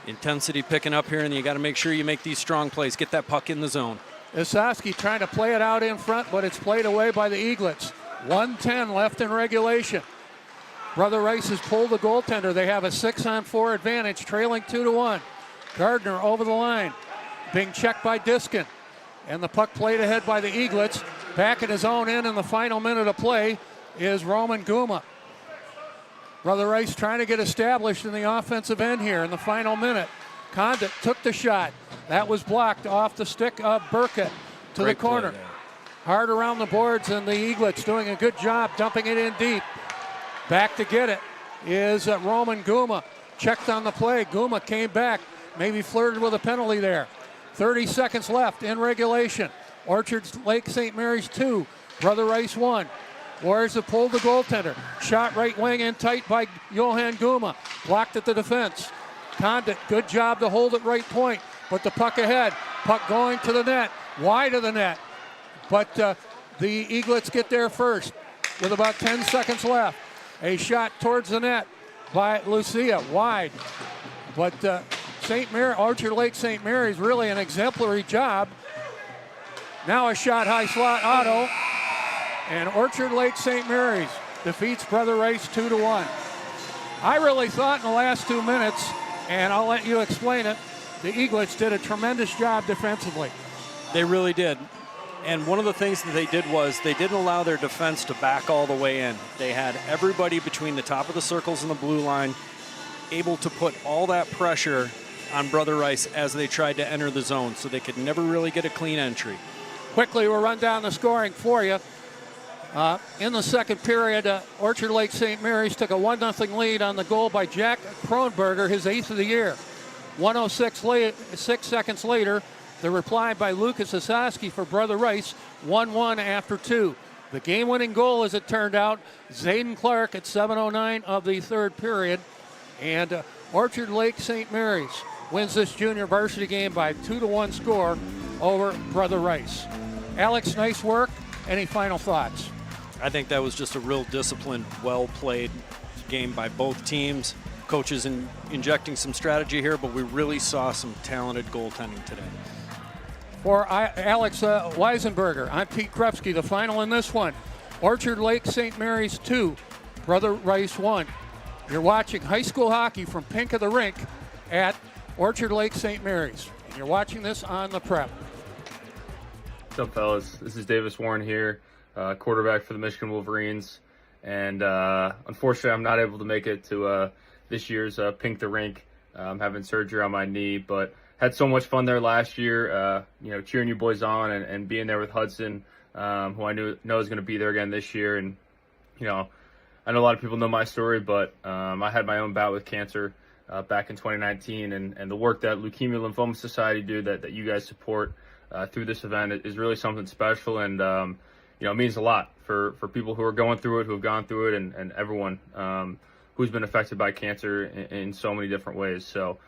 Intensity picking up here, and you got to make sure you make these strong plays. Get that puck in the zone. Isaski trying to play it out in front, but it's played away by the Eaglets. 1:10 left in regulation. Brother Rice has pulled the goaltender. They have a 6-on-4 advantage, trailing 2-1. Gardner over the line, being checked by Diskin. And the puck played ahead by the Eaglets. Back at his own end in the final minute of play is Roman Guma. Brother Rice trying to get established in the offensive end here in the final minute. Condit took the shot. That was blocked off the stick of Burkett to Great the corner. Hard around the boards, and the Eaglets doing a good job dumping it in deep. Back to get it is Roman Guma. Checked on the play. Guma came back. Maybe flirted with a penalty there. 30 seconds left in regulation. Orchard Lake St. Mary's 2, Brother Rice 1. Warriors have pulled the goaltender. Shot right wing in tight by Johan Guma. Blocked at the defense. Condit, good job to hold it right point. But the puck ahead. Puck going to the net. Wide of the net. But the Eaglets get there first with about 10 seconds left. A shot towards the net by Lucia. Wide. But Orchard Lake St. Mary's really an exemplary job. Now a shot high slot auto, and Orchard Lake St. Mary's defeats Brother Rice 2-1. I really thought in the last 2 minutes, and I'll let you explain it, the Eaglets did a tremendous job defensively. They really did. And one of the things that they did was they didn't allow their defense to back all the way in. They had everybody between the top of the circles and the blue line able to put all that pressure on Brother Rice as they tried to enter the zone, so they could never really get a clean entry. Quickly, we'll run down the scoring for you. In the second period, Orchard Lake St. Mary's took a 1-0 lead on the goal by Jack Kronberger, his 8th of the year. 6 seconds later, the reply by Lucas Isaski for Brother Rice, 1-1 after 2. The game-winning goal, as it turned out, Zayden Clark at 7:09 of the third period. And Orchard Lake St. Mary's wins this junior varsity game by 2-1 score over Brother Rice. Alex, nice work. Any final thoughts? I think that was just a real disciplined, well-played game by both teams. Coaches injecting some strategy here, but we really saw some talented goaltending today. For Alex Weisenberger, I'm Pete Krepsky. The final in this one, Orchard Lake St. Mary's 2, Brother Rice 1. You're watching high school hockey from Pink of the Rink at Orchard Lake St. Mary's. And you're watching this on the Prep. What's up, fellas? This is Davis Warren here, quarterback for the Michigan Wolverines. And unfortunately, I'm not able to make it to this year's Pink the Rink having surgery on my knee, but had so much fun there last year, cheering you boys on and being there with Hudson, who I know is going to be there again this year. And, I know a lot of people know my story, but I had my own bout with cancer back in 2019, and the work that Leukemia Lymphoma Society do that you guys support through this event is really something special, and it means a lot for people who are going through it, who have gone through it, and everyone who's been affected by cancer in so many different ways. So,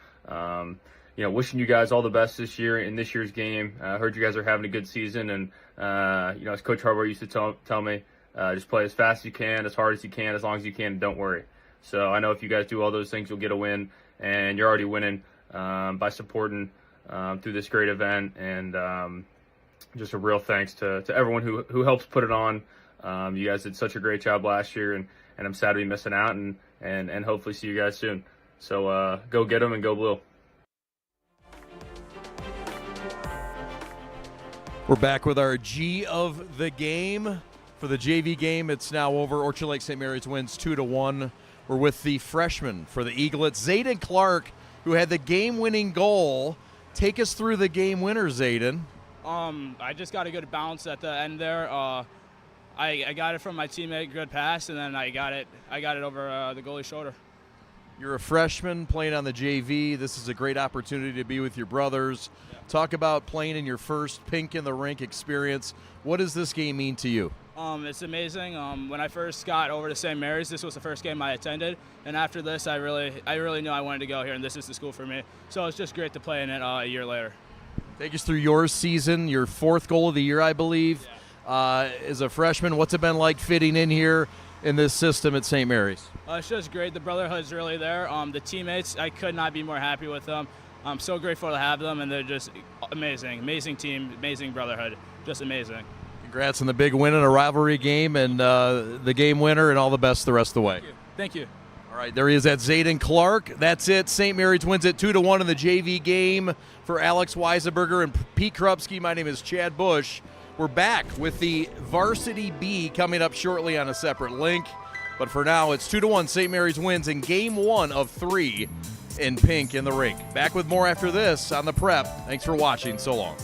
wishing you guys all the best this year in this year's game. I heard you guys are having a good season, and as Coach Harbaugh used to tell me, just play as fast as you can, as hard as you can, as long as you can, and don't worry. So I know if you guys do all those things, you'll get a win, and you're already winning by supporting through this great event. And just a real thanks to everyone who helps put it on. You guys did such a great job last year, and I'm sad to be missing out, and hopefully see you guys soon. So go get them and go blue. We're back with our G of the game. For the JV game, it's now over. Orchard Lake St. Mary's wins 2-1. We're with the freshman for the Eaglets, Zayden Clark, who had the game-winning goal. Take us through the game winner, Zayden. I just got a good bounce at the end there. I got it from my teammate, good pass, and then I got it over the goalie's shoulder. You're a freshman playing on the JV. This is a great opportunity to be with your brothers. Yeah. Talk about playing in your first Pink in the Rink experience. What does this game mean to you? It's amazing. When I first got over to St. Mary's, this was the first game I attended, and after this, I really knew I wanted to go here, and this is the school for me. So it's just great to play in it a year later. Take us through your season, your fourth goal of the year, I believe. Yeah. As a freshman, what's it been like fitting in here in this system at St. Mary's? It's just great. The brotherhood's really there. The teammates, I could not be more happy with them. I'm so grateful to have them, and they're just amazing. Amazing team, amazing brotherhood, just amazing. Congrats on the big win in a rivalry game and the game winner, and all the best the rest of the way. Thank you. All right, there he is at Zayden Clark. That's it. St. Mary's wins it 2-1 in the JV game. For Alex Weisenberger and Pete Krupski, my name is Chad Bush. We're back with the Varsity B coming up shortly on a separate link. But for now, it's 2-1. St. Mary's wins in game 1 of 3 in Pink in the Rink. Back with more after this on The Prep. Thanks for watching. So long.